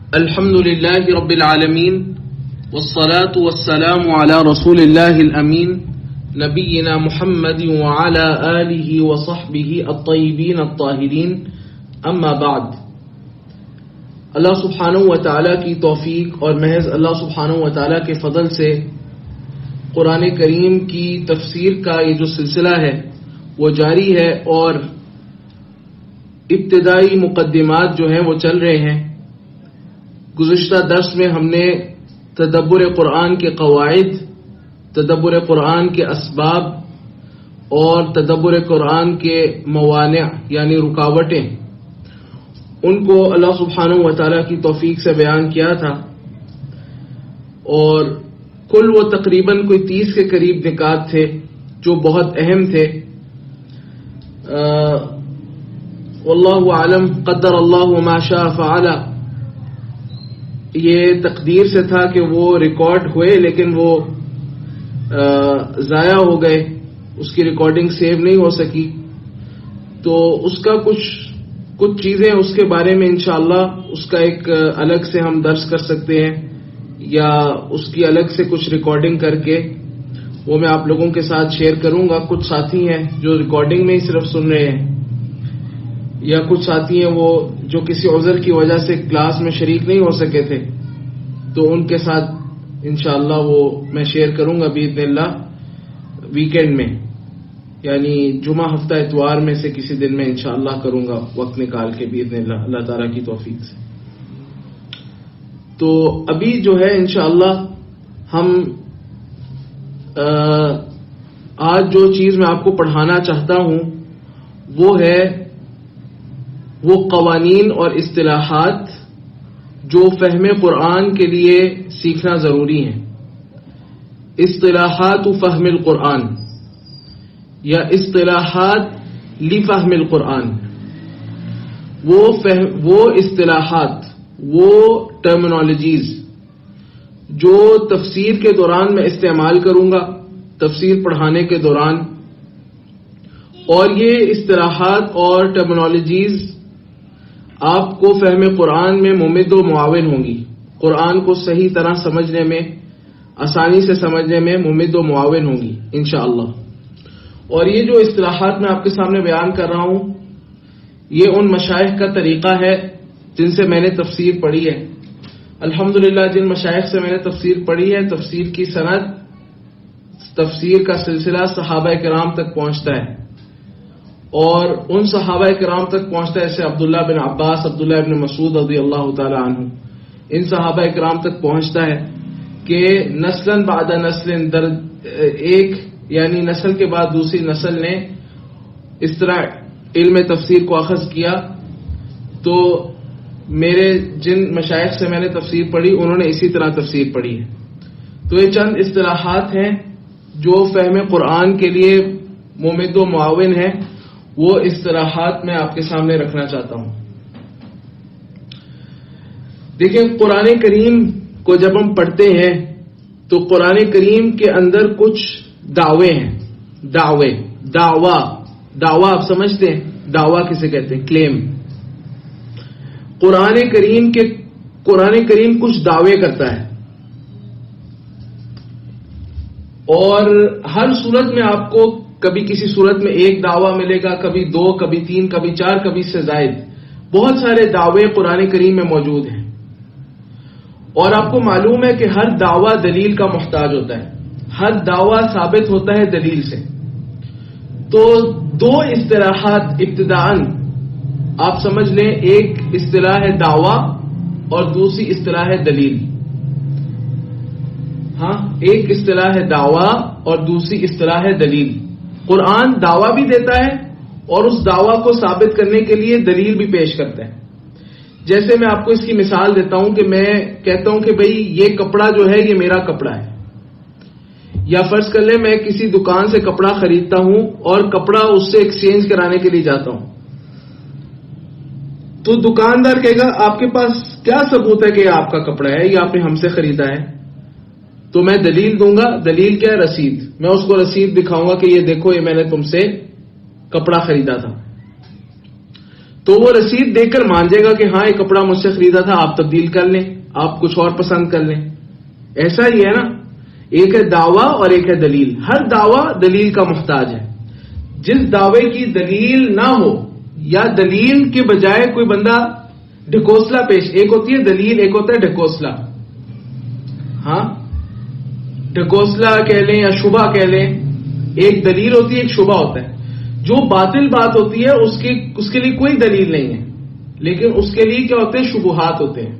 الحمد لله رب العالمين والصلاة والسلام على رسول الله الأمين نبينا محمد وعلى آله وصحبه الطيبين الطاهرين اما بعد. اللہ سبحانہ و تعالیٰ کی توفیق اور محض اللہ سبحانہ و تعالیٰ کے فضل سے قرآن کریم کی تفسیر کا یہ جو سلسلہ ہے وہ جاری ہے اور ابتدائی مقدمات جو ہیں وہ چل رہے ہیں. گزشتہ درس میں ہم نے تدبر قرآن کے قواعد، تدبر قرآن کے اسباب اور تدبر قرآن کے موانع یعنی رکاوٹیں ان کو اللہ سبحانہ و تعالیٰ کی توفیق سے بیان کیا تھا، اور کل وہ تقریباً کوئی 30 کے قریب نکات تھے جو بہت اہم تھے. واللہ اعلم، قدر اللہ ما شاء فعل. یہ تقدیر سے تھا کہ وہ ریکارڈ ہوئے لیکن وہ ضائع ہو گئے، اس کی ریکارڈنگ سیو نہیں ہو سکی. تو اس کا کچھ چیزیں اس کے بارے میں انشاءاللہ اس کا ایک الگ سے ہم درس کر سکتے ہیں، یا اس کی الگ سے کچھ ریکارڈنگ کر کے وہ میں آپ لوگوں کے ساتھ شیئر کروں گا. کچھ ساتھی ہیں جو ریکارڈنگ میں ہی صرف سن رہے ہیں، یا کچھ ساتھی ہیں وہ جو کسی عذر کی وجہ سے کلاس میں شریک نہیں ہو سکے تھے، تو ان کے ساتھ انشاءاللہ وہ میں شیئر کروں گا باذن اللہ ویکینڈ میں، یعنی جمعہ ہفتہ اتوار میں سے کسی دن میں انشاءاللہ کروں گا وقت نکال کے باذن اللہ، اللہ تعالیٰ کی توفیق سے. تو ابھی جو ہے انشاءاللہ ہم آج جو چیز میں آپ کو پڑھانا چاہتا ہوں وہ ہے وہ قوانین اور اصطلاحات جو فہم قرآن کے لیے سیکھنا ضروری ہیں. اصطلاحات فہم القرآن یا اصطلاحات لفہم القرآن. وہ اصطلاحات، وہ ٹرمینالوجیز جو تفسیر کے دوران میں استعمال کروں گا، تفسیر پڑھانے کے دوران، اور یہ اصطلاحات اور ٹرمینالوجیز آپ کو فہم قرآن میں ممد و معاون ہوں گی. قرآن کو صحیح طرح سمجھنے میں، آسانی سے سمجھنے میں ممد و معاون ہوں گی انشاءاللہ. اور یہ جو اصطلاحات میں آپ کے سامنے بیان کر رہا ہوں یہ ان مشائخ کا طریقہ ہے جن سے میں نے تفسیر پڑھی ہے. الحمدللہ جن مشائخ سے میں نے تفسیر پڑھی ہے، تفسیر کی سند، تفسیر کا سلسلہ صحابہ کرام تک پہنچتا ہے، اور ان صحابہ کرام تک پہنچتا ہے جیسے عبداللہ بن عباس، عبداللہ بن مسعود رضی اللہ تعالی عنہ. ان صحابہ کرام تک پہنچتا ہے کہ نسلاً بعد نسل، ایک یعنی نسل کے بعد دوسری نسل نے اس طرح علم تفسیر کو اخذ کیا. تو میرے جن مشائخ سے میں نے تفسیر پڑھی انہوں نے اسی طرح تفسیر پڑھی ہے. تو یہ چند اصطلاحات ہیں جو فہم قرآن کے لیے ممد و معاون ہیں، وہ اصطلاحات میں آپ کے سامنے رکھنا چاہتا ہوں. دیکھیں، قرآن کریم کو جب ہم پڑھتے ہیں تو قرآن کریم کے اندر کچھ دعوے ہیں. دعویٰ آپ سمجھتے ہیں، دعویٰ کسے کہتے ہیں؟ کلیم. قرآن کریم کچھ دعوے کرتا ہے، اور ہر صورت میں آپ کو کبھی کسی صورت میں ایک دعویٰ ملے گا، کبھی 2، کبھی 3، کبھی 4، کبھی اس سے زائد. بہت سارے دعوے قرآن کریم میں موجود ہیں، اور آپ کو معلوم ہے کہ ہر دعویٰ دلیل کا محتاج ہوتا ہے، ہر دعویٰ ثابت ہوتا ہے دلیل سے. تو 2 اصطلاحات ابتداءً آپ سمجھ لیں، ایک اصطلاح ہے دعویٰ اور دوسری اصطلاح ہے دلیل. ہاں، ایک اصطلاح ہے دعویٰ اور دوسری اصطلاح ہے دلیل. قرآن دعویٰ بھی دیتا ہے اور اس دعویٰ کو ثابت کرنے کے لیے دلیل بھی پیش کرتا ہے. جیسے میں آپ کو اس کی مثال دیتا ہوں کہ میں کہتا ہوں کہ بھئی یہ کپڑا جو ہے یہ میرا کپڑا ہے، یا فرض کر لیں میں کسی دکان سے کپڑا خریدتا ہوں اور کپڑا اس سے ایکسچینج کرانے کے لیے جاتا ہوں. تو دکاندار کہے گا آپ کے پاس کیا ثبوت ہے کہ یہ آپ کا کپڑا ہے، یہ آپ نے ہم سے خریدا ہے؟ تو میں دلیل دوں گا. دلیل کیا ہے؟ رسید. میں اس کو رسید دکھاؤں گا کہ یہ دیکھو، یہ میں نے تم سے کپڑا خریدا تھا. تو وہ رسید دے کر مان جائے گا کہ ہاں یہ کپڑا مجھ سے خریدا تھا، آپ تبدیل کر لیں، آپ کچھ اور پسند کر لیں. ایسا ہی ہے نا، ایک ہے دعویٰ اور ایک ہے دلیل. ہر دعویٰ دلیل کا محتاج ہے. جس دعوے کی دلیل نہ ہو یا دلیل کے بجائے کوئی بندہ ڈھکوسلا پیش، ایک ہوتی ہے دلیل، ایک ہوتا ہے ڈھکوسلا. ہاں، ڈھکوسلا کہہ لیں یا شبہ کہہ لیں، ایک دلیل ہوتی ہے ایک شبہ ہوتا ہے. جو باطل بات ہوتی ہے اس کے لیے کوئی دلیل نہیں ہے، لیکن اس کے لیے کیا ہوتے ہیں؟ شبہات ہوتے ہیں.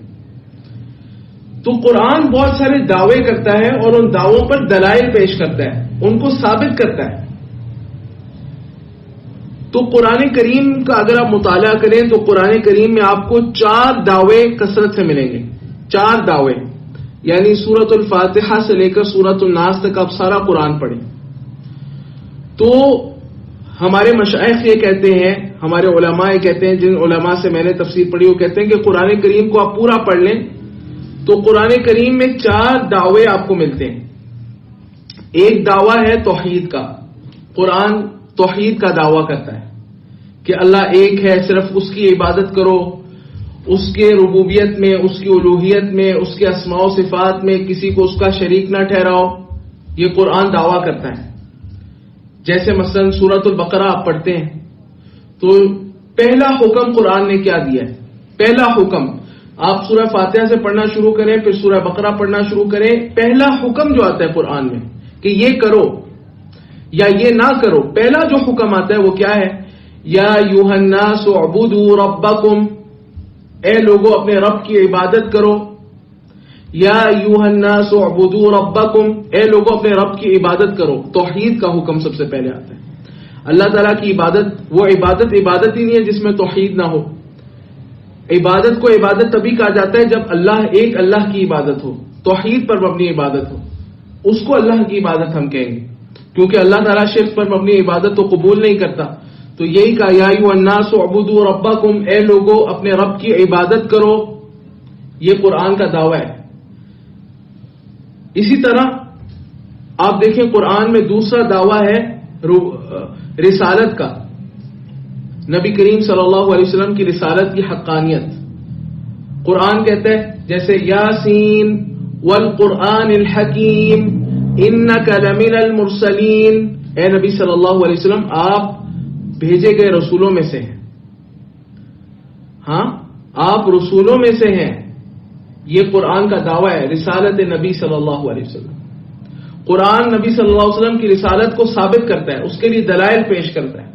تو قرآن بہت سارے دعوے کرتا ہے اور ان دعووں پر دلائل پیش کرتا ہے، ان کو ثابت کرتا ہے. تو قرآن کریم کا اگر آپ مطالعہ کریں تو قرآن کریم میں آپ کو 4 دعوے کثرت سے ملیں گے. 4 دعوے، یعنی سورۃ الفاتحہ سے لے کر سورۃ الناس تک آپ سارا قرآن پڑھیں. تو ہمارے مشائخ یہ کہتے ہیں، ہمارے علماء یہ کہتے ہیں، جن علماء سے میں نے تفسیر پڑھی وہ کہتے ہیں کہ قرآن کریم کو آپ پورا پڑھ لیں تو قرآن کریم میں 4 دعوے آپ کو ملتے ہیں. ایک دعویٰ ہے توحید کا. قرآن توحید کا دعویٰ کرتا ہے کہ اللہ ایک ہے، صرف اس کی عبادت کرو، اس کے ربوبیت میں، اس کی الوہیت میں، اس کے اسماء و صفات میں کسی کو اس کا شریک نہ ٹھہراؤ. یہ قرآن دعویٰ کرتا ہے. جیسے مثلا سورۃ البقرہ آپ پڑھتے ہیں تو پہلا حکم قرآن نے کیا دیا ہے؟ پہلا حکم، آپ سورہ فاتحہ سے پڑھنا شروع کریں پھر سورہ بقرہ پڑھنا شروع کریں، پہلا حکم جو آتا ہے قرآن میں کہ یہ کرو یا یہ نہ کرو، پہلا جو حکم آتا ہے وہ کیا ہے؟ یا ایھا الناس اعبدوا ربکم، اے لوگوں اپنے رب کی عبادت کرو. یا ایھا الناس اعبدوا ربکم، اے لوگوں اپنے رب کی عبادت کرو. توحید کا حکم سب سے پہلے آتا ہے. اللہ تعالیٰ کی عبادت، وہ عبادت ہی نہیں ہے جس میں توحید نہ ہو. عبادت کو عبادت تبھی کہا جاتا ہے جب ایک اللہ کی عبادت ہو، توحید پر مبنی عبادت ہو، اس کو اللہ کی عبادت ہم کہیں گے. کیونکہ اللہ تعالیٰ شرک پر مبنی عبادت تو قبول نہیں کرتا. تو یہی کہا یا ایھا الناس اعبدوا ربکم، اے لوگوں اپنے رب کی عبادت کرو. یہ قرآن کا دعویٰ ہے. اسی طرح آپ دیکھیں قرآن میں دوسرا دعویٰ ہے رسالت کا. نبی کریم صلی اللہ علیہ وسلم کی رسالت کی حقانیت. قرآن کہتا ہے جیسے یاسین والقرآن الحکیم انک لمن المرسلین، اے نبی صلی اللہ علیہ وسلم آپ بھیجے گئے رسولوں میں سے ہیں. ہاں، آپ رسولوں میں سے ہیں. یہ قرآن کا دعویٰ ہے، رسالت نبی صلی اللہ علیہ وسلم. قرآن نبی صلی اللہ علیہ وسلم کی رسالت کو ثابت کرتا ہے، اس کے لیے دلائل پیش کرتا ہے.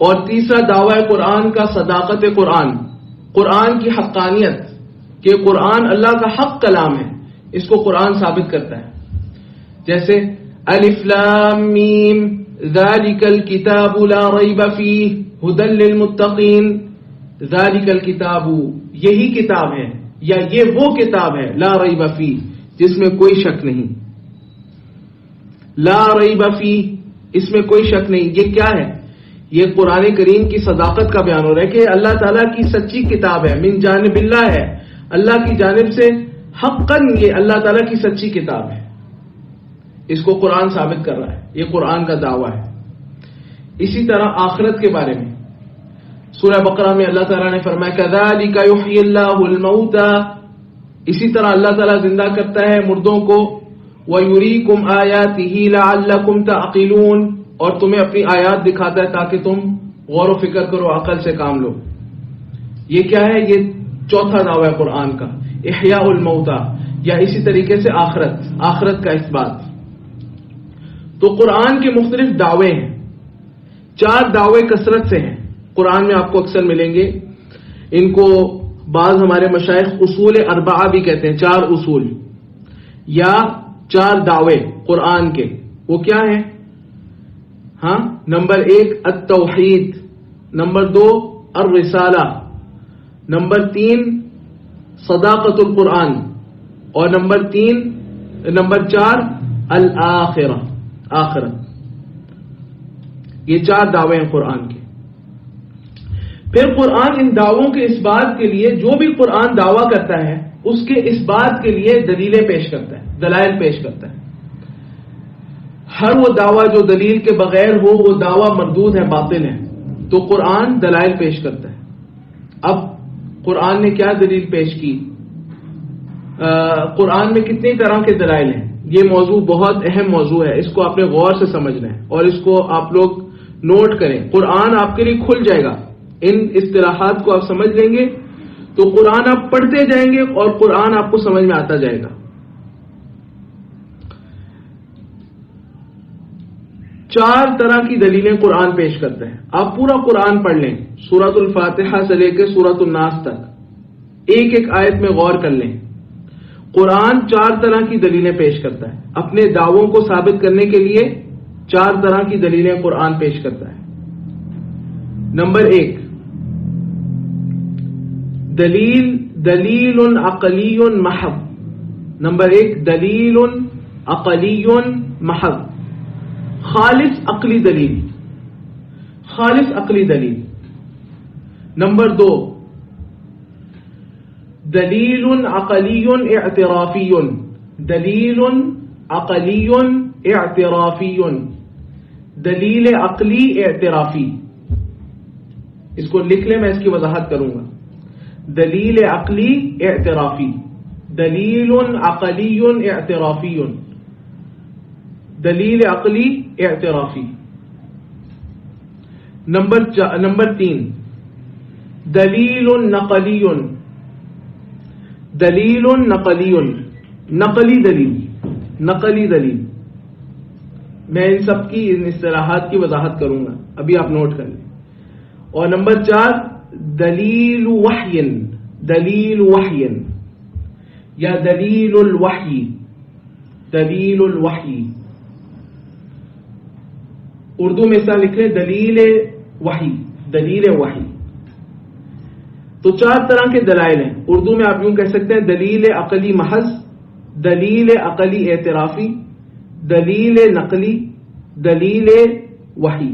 اور تیسرا دعویٰ ہے قرآن کا صداقت قرآن، قرآن کی حقانیت، کہ قرآن اللہ کا حق کلام ہے، اس کو قرآن ثابت کرتا ہے. جیسے الف لام میم ذالک الکتاب لا ریب فیہ ھدی للمتقین. ذالک الکتاب، یہی کتاب ہے یا یہ وہ کتاب ہے، لا ریب فیہ، جس میں کوئی شک نہیں. لا ریب فیہ، اس میں کوئی شک نہیں. یہ کیا ہے؟ یہ قرآن کریم کی صداقت کا بیان ہو رہا ہے کہ اللہ تعالیٰ کی سچی کتاب ہے، من جانب اللہ ہے، اللہ کی جانب سے حقاً یہ اللہ تعالیٰ کی سچی کتاب ہے. اس کو قرآن ثابت کر رہا ہے، یہ قرآن کا دعویٰ ہے. اسی طرح آخرت کے بارے میں سورہ بقرہ میں اللہ تعالیٰ نے فرمایا کذالک یحیی اللہ الموتى، اسی طرح اللہ تعالیٰ زندہ کرتا ہے مردوں کو. وَيُرِيكُمْ آيَاتِهِ لَعَلَّكُمْ تَعْقِلُونَ، اور تمہیں اپنی آیات دکھاتا ہے تاکہ تم غور و فکر کرو، عقل سے کام لو. یہ کیا ہے؟ یہ چوتھا دعویٰ ہے قرآن کا، احیاء الموتى، یا اسی طریقے سے آخرت کا اثبات. تو قرآن کے مختلف دعوے ہیں. 4 دعوے کثرت سے ہیں قرآن میں، آپ کو اکثر ملیں گے. ان کو بعض ہمارے مشائخ اصول 4 بھی کہتے ہیں، 4 اصول یا 4 دعوے قرآن کے. وہ کیا ہیں؟ ہاں، نمبر 1 التوحید، نمبر 2 الرسالہ، نمبر 3 صداقت القرآن، اور نمبر 4 الآخرہ، آخرت. یہ 4 دعوے ہیں قرآن کے. پھر قرآن ان دعووں کے اس بات کے لیے، جو بھی قرآن دعویٰ کرتا ہے اس کے اس بات کے لیے دلیلیں پیش کرتا ہے، دلائل پیش کرتا ہے. ہر وہ دعویٰ جو دلیل کے بغیر ہو وہ دعویٰ مردود ہے، باطل ہے. تو قرآن دلائل پیش کرتا ہے. قرآن نے کیا دلیل پیش کی، قرآن میں کتنی طرح کے دلائل ہیں. یہ موضوع بہت اہم موضوع ہے، اس کو آپ نے غور سے سمجھنا ہے اور اس کو آپ لوگ نوٹ کریں. قرآن آپ کے لیے کھل جائے گا، ان اصطلاحات کو آپ سمجھ لیں گے تو قرآن آپ پڑھتے جائیں گے اور قرآن آپ کو سمجھ میں آتا جائے گا. چار طرح کی دلیلیں قرآن پیش کرتا ہے. آپ پورا قرآن پڑھ لیں، سورۃ الفاتحہ سے لے کے سورۃ الناس تک، ایک ایک آیت میں غور کر لیں. قرآن چار طرح کی دلیلیں پیش کرتا ہے. اپنے دعووں کو ثابت کرنے کے لیے چار طرح کی دلیلیں قرآن پیش کرتا ہے. نمبر ایک، دلیل عقلی محض. نمبر ایک، دلیل عقلی محض، خالص عقلی دلیل، خالص عقلی دلیل. نمبر دو، دلیل عقلی اعترافی، دلیل عقلی اعترافی، دلیل عقلی اعترافی. اس کو لکھ لیں، میں اس کی وضاحت کروں گا. دلیل عقلی اعترافی، دلیل عقلی اعترافی، دلیل عقلی اعترافی. نمبر تین، دلیل نقلی، دلیل نقلی، نقلی دلیل، نقلی دلیل. میں ان سب کی ان اصطلاحات کی وضاحت کروں گا، ابھی آپ نوٹ کر لیں. اور نمبر چار، دلیل وحی، دلیل وحی یا دلیل الوحی، دلیل الوحی. اردو میں اس طرح لکھ لیں، دلیل وحی، دلیل وحی. تو چار طرح کے دلائل ہیں. اردو میں آپ یوں کہہ سکتے ہیں، دلیل عقلی محض، دلیل عقلی اعترافی، دلیل نقلی، دلیل وحی.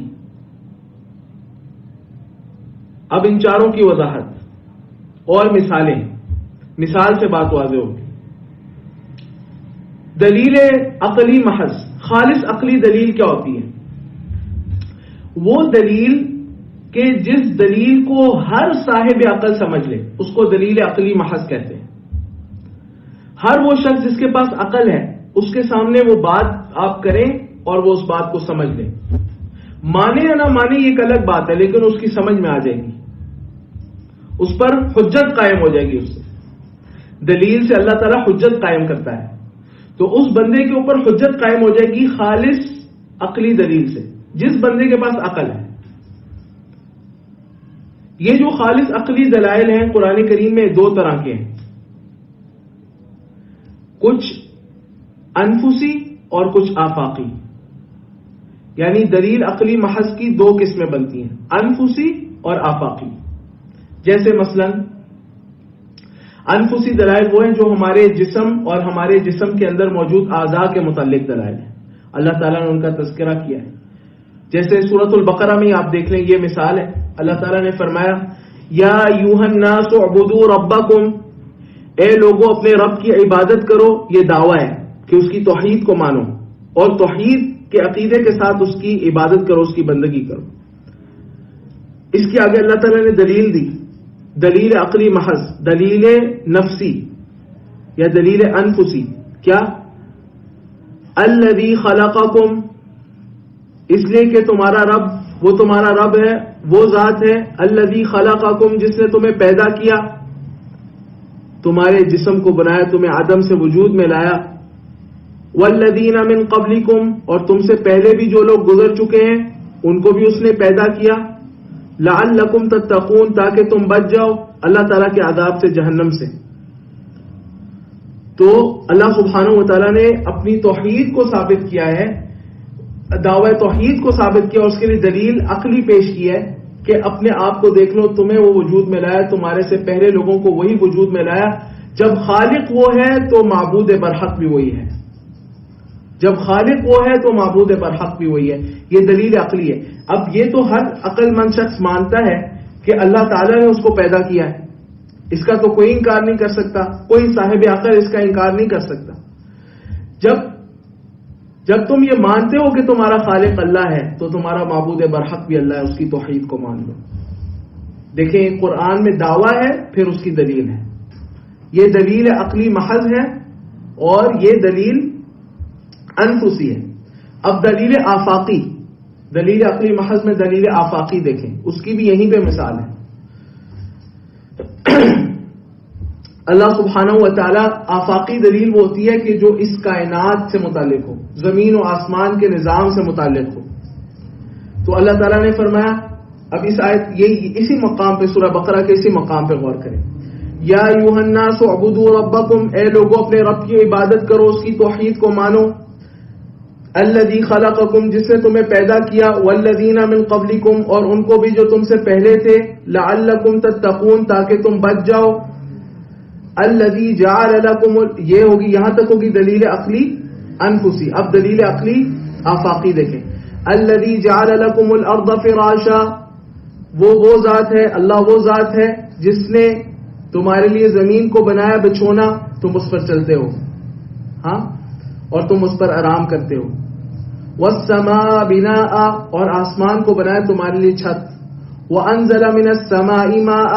اب ان چاروں کی وضاحت اور مثالیں، مثال سے بات واضح ہوگی. دلیل عقلی محض، خالص عقلی دلیل کیا ہوتی ہے؟ وہ دلیل کہ جس دلیل کو ہر صاحب عقل سمجھ لے اس کو دلیل عقلی محض کہتے ہیں. ہر وہ شخص جس کے پاس عقل ہے اس کے سامنے وہ بات آپ کریں اور وہ اس بات کو سمجھ لیں. مانے یا نہ مانے یہ ایک الگ بات ہے، لیکن اس کی سمجھ میں آ جائے گی، اس پر حجت قائم ہو جائے گی. اس سے دلیل سے اللہ تعالیٰ حجت قائم کرتا ہے، تو اس بندے کے اوپر حجت قائم ہو جائے گی خالص عقلی دلیل سے، جس بندے کے پاس عقل ہے. یہ جو خالص عقلی دلائل ہیں قرآن کریم میں دو طرح کے ہیں، کچھ انفسی اور کچھ آفاقی. یعنی دلیل عقلی محض کی دو قسمیں بنتی ہیں، انفسی اور آفاقی. جیسے مثلا انفسی دلائل وہ ہیں جو ہمارے جسم اور ہمارے جسم کے اندر موجود اعضاء کے متعلق دلائل ہیں. اللہ تعالیٰ نے ان کا تذکرہ کیا ہے. جیسے سورۃ البقرہ میں آپ دیکھ لیں، یہ مثال ہے. اللہ تعالیٰ نے فرمایا، یا ایھا الناس اعبدوا ربکم، اے لوگوں اپنے رب کی عبادت کرو. یہ دعویٰ ہے کہ اس کی توحید کو مانو اور توحید کے عقیدے کے ساتھ اس کی عبادت کرو، اس کی بندگی کرو. اس کے آگے اللہ تعالیٰ نے دلیل دی، دلیل عقلی محض، دلیل نفسی یا دلیل انفسی. کیا؟ الذی خلقکم، اس لیے کہ تمہارا رب، وہ تمہارا رب ہے، وہ ذات ہے، الذی خلقکم، جس نے تمہیں پیدا کیا، تمہارے جسم کو بنایا، تمہیں عدم سے وجود میں لایا. والذین من قبلکم، اور تم سے پہلے بھی جو لوگ گزر چکے ہیں ان کو بھی اس نے پیدا کیا. لعلکم تتقون، تاکہ تم بچ جاؤ اللہ تعالیٰ کے عذاب سے، جہنم سے. تو اللہ سبحانہ و تعالیٰ نے اپنی توحید کو ثابت کیا ہے، دعوی توحید کو ثابت کیا، اس کے لیے دلیل عقلی پیش کی ہے کہ اپنے آپ کو دیکھ لو، تمہیں وہ وجود میں لایا، تمہارے سے پہلے لوگوں کو وہی وجود میں لایا. جب خالق وہ ہے تو معبود برحق بھی وہی ہے، جب خالق وہ ہے تو معبود برحق بھی وہی ہے. یہ دلیل عقلی ہے. اب یہ تو ہر عقل مند شخص مانتا ہے کہ اللہ تعالیٰ نے اس کو پیدا کیا ہے، اس کا تو کوئی انکار نہیں کر سکتا، کوئی صاحب عقل اس کا انکار نہیں کر سکتا. جب تم یہ مانتے ہو کہ تمہارا خالق اللہ ہے تو تمہارا معبود برحق بھی اللہ ہے، اس کی توحید کو مان لو. دیکھیں قرآن میں دعویٰ ہے پھر اس کی دلیل ہے. یہ دلیل عقلی محض ہے اور یہ دلیل انفسی ہے. اب دلیل آفاقی، دلیل عقلی محض میں دلیل آفاقی دیکھیں، اس کی بھی یہیں پہ مثال ہے. اللہ سبحانہ و تعالی آفاقی دلیل وہ ہوتی ہے کہ جو اس کائنات سے متعلق ہو، زمین و آسمان کے نظام سے متعلق ہو. تو اللہ تعالیٰ نے فرمایا، اب اس آیت یہی اسی مقام پہ سورہ بقرہ کے اسی مقام پہ غور کریں. یا ایھا الناس اعبدوا ربکم، اے لوگوں اپنے رب کی عبادت کرو، اس کی توحید کو مانو. الذی خلقکم، جس نے تمہیں پیدا کیا، والذین من قبلکم، اور ان کو بھی جو تم سے پہلے تھے، لعلکم تتقون، تاکہ تم بچ جاؤ. الذی جعل لکم، یہ ہوگی یہاں تک ہوگی دلیل عقلی انفسی. اب دلیل عقلی آفاقی دیکھیں. الذی جعل لکم الارض فراشا، وہ ذات ہے، اللہ وہ ذات ہے جس نے تمہارے لیے زمین کو بنایا بچھونا، تم اس پر چلتے ہو، ہاں، اور تم اس پر آرام کرتے ہو. والسماء بناء، اور آسمان کو بنایا تمہارے لیے چھت. وانزل من السماء ماء،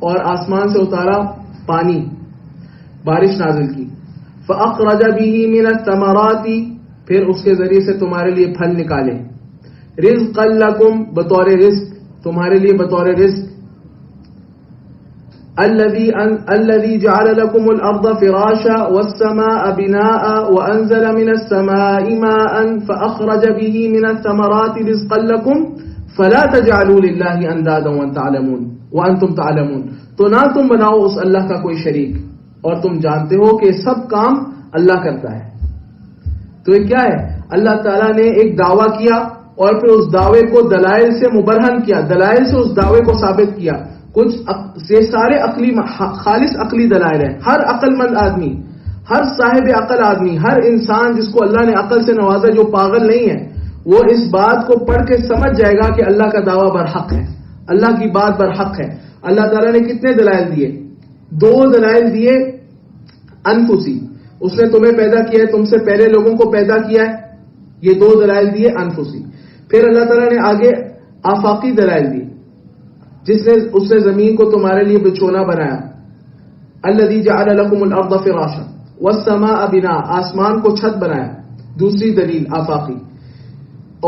اور آسمان سے اتارا پانی، بارش نازل کی. فاخرج به من الثمرات، پھر اس کے ذریعے سے تمہارے لیے پھل نکالے. رزقا لکم، بطور رزق، تمہارے لیے بطور رزق. الذي جعل لكم الارض فراشا والسماء بناء وانزل من السماء ماء فاخرج به من الثمرات رزقا لكم فلا تجعلوا لله اندادا وانتم تعلمون. تو نہ تم بناؤ اس اللہ کا کوئی شریک اور تم جانتے ہو کہ سب کام اللہ کرتا ہے. تو یہ کیا ہے؟ اللہ تعالیٰ نے ایک دعویٰ کیا اور پھر اس دعوے کو دلائل سے مبرہن کیا، دلائل سے اس دعوے کو ثابت کیا. کچھ یہ سارے عقلی، خالص عقلی دلائل ہیں. ہر عقل مند آدمی، ہر صاحب عقل آدمی، ہر انسان جس کو اللہ نے عقل سے نوازا، جو پاگل نہیں ہے، وہ اس بات کو پڑھ کے سمجھ جائے گا کہ اللہ کا دعویٰ برحق ہے، اللہ کی بات برحق ہے. اللہ تعالیٰ نے کتنے دلائل دیے؟ 2 دلائل دیے انفسی، اس نے تمہیں پیدا کیا ہے، تم سے پہلے لوگوں کو پیدا کیا ہے، یہ 2 دلائل دیے انفسی. پھر اللہ تعالیٰ نے آگے آفاقی دلائل دی، اس نے زمین کو تمہارے لیے بچھونا بنایا. الذی جعل لکم الارض فراشا والسماء بناء، آسمان کو چھت بنایا، دوسری دلیل آفاقی.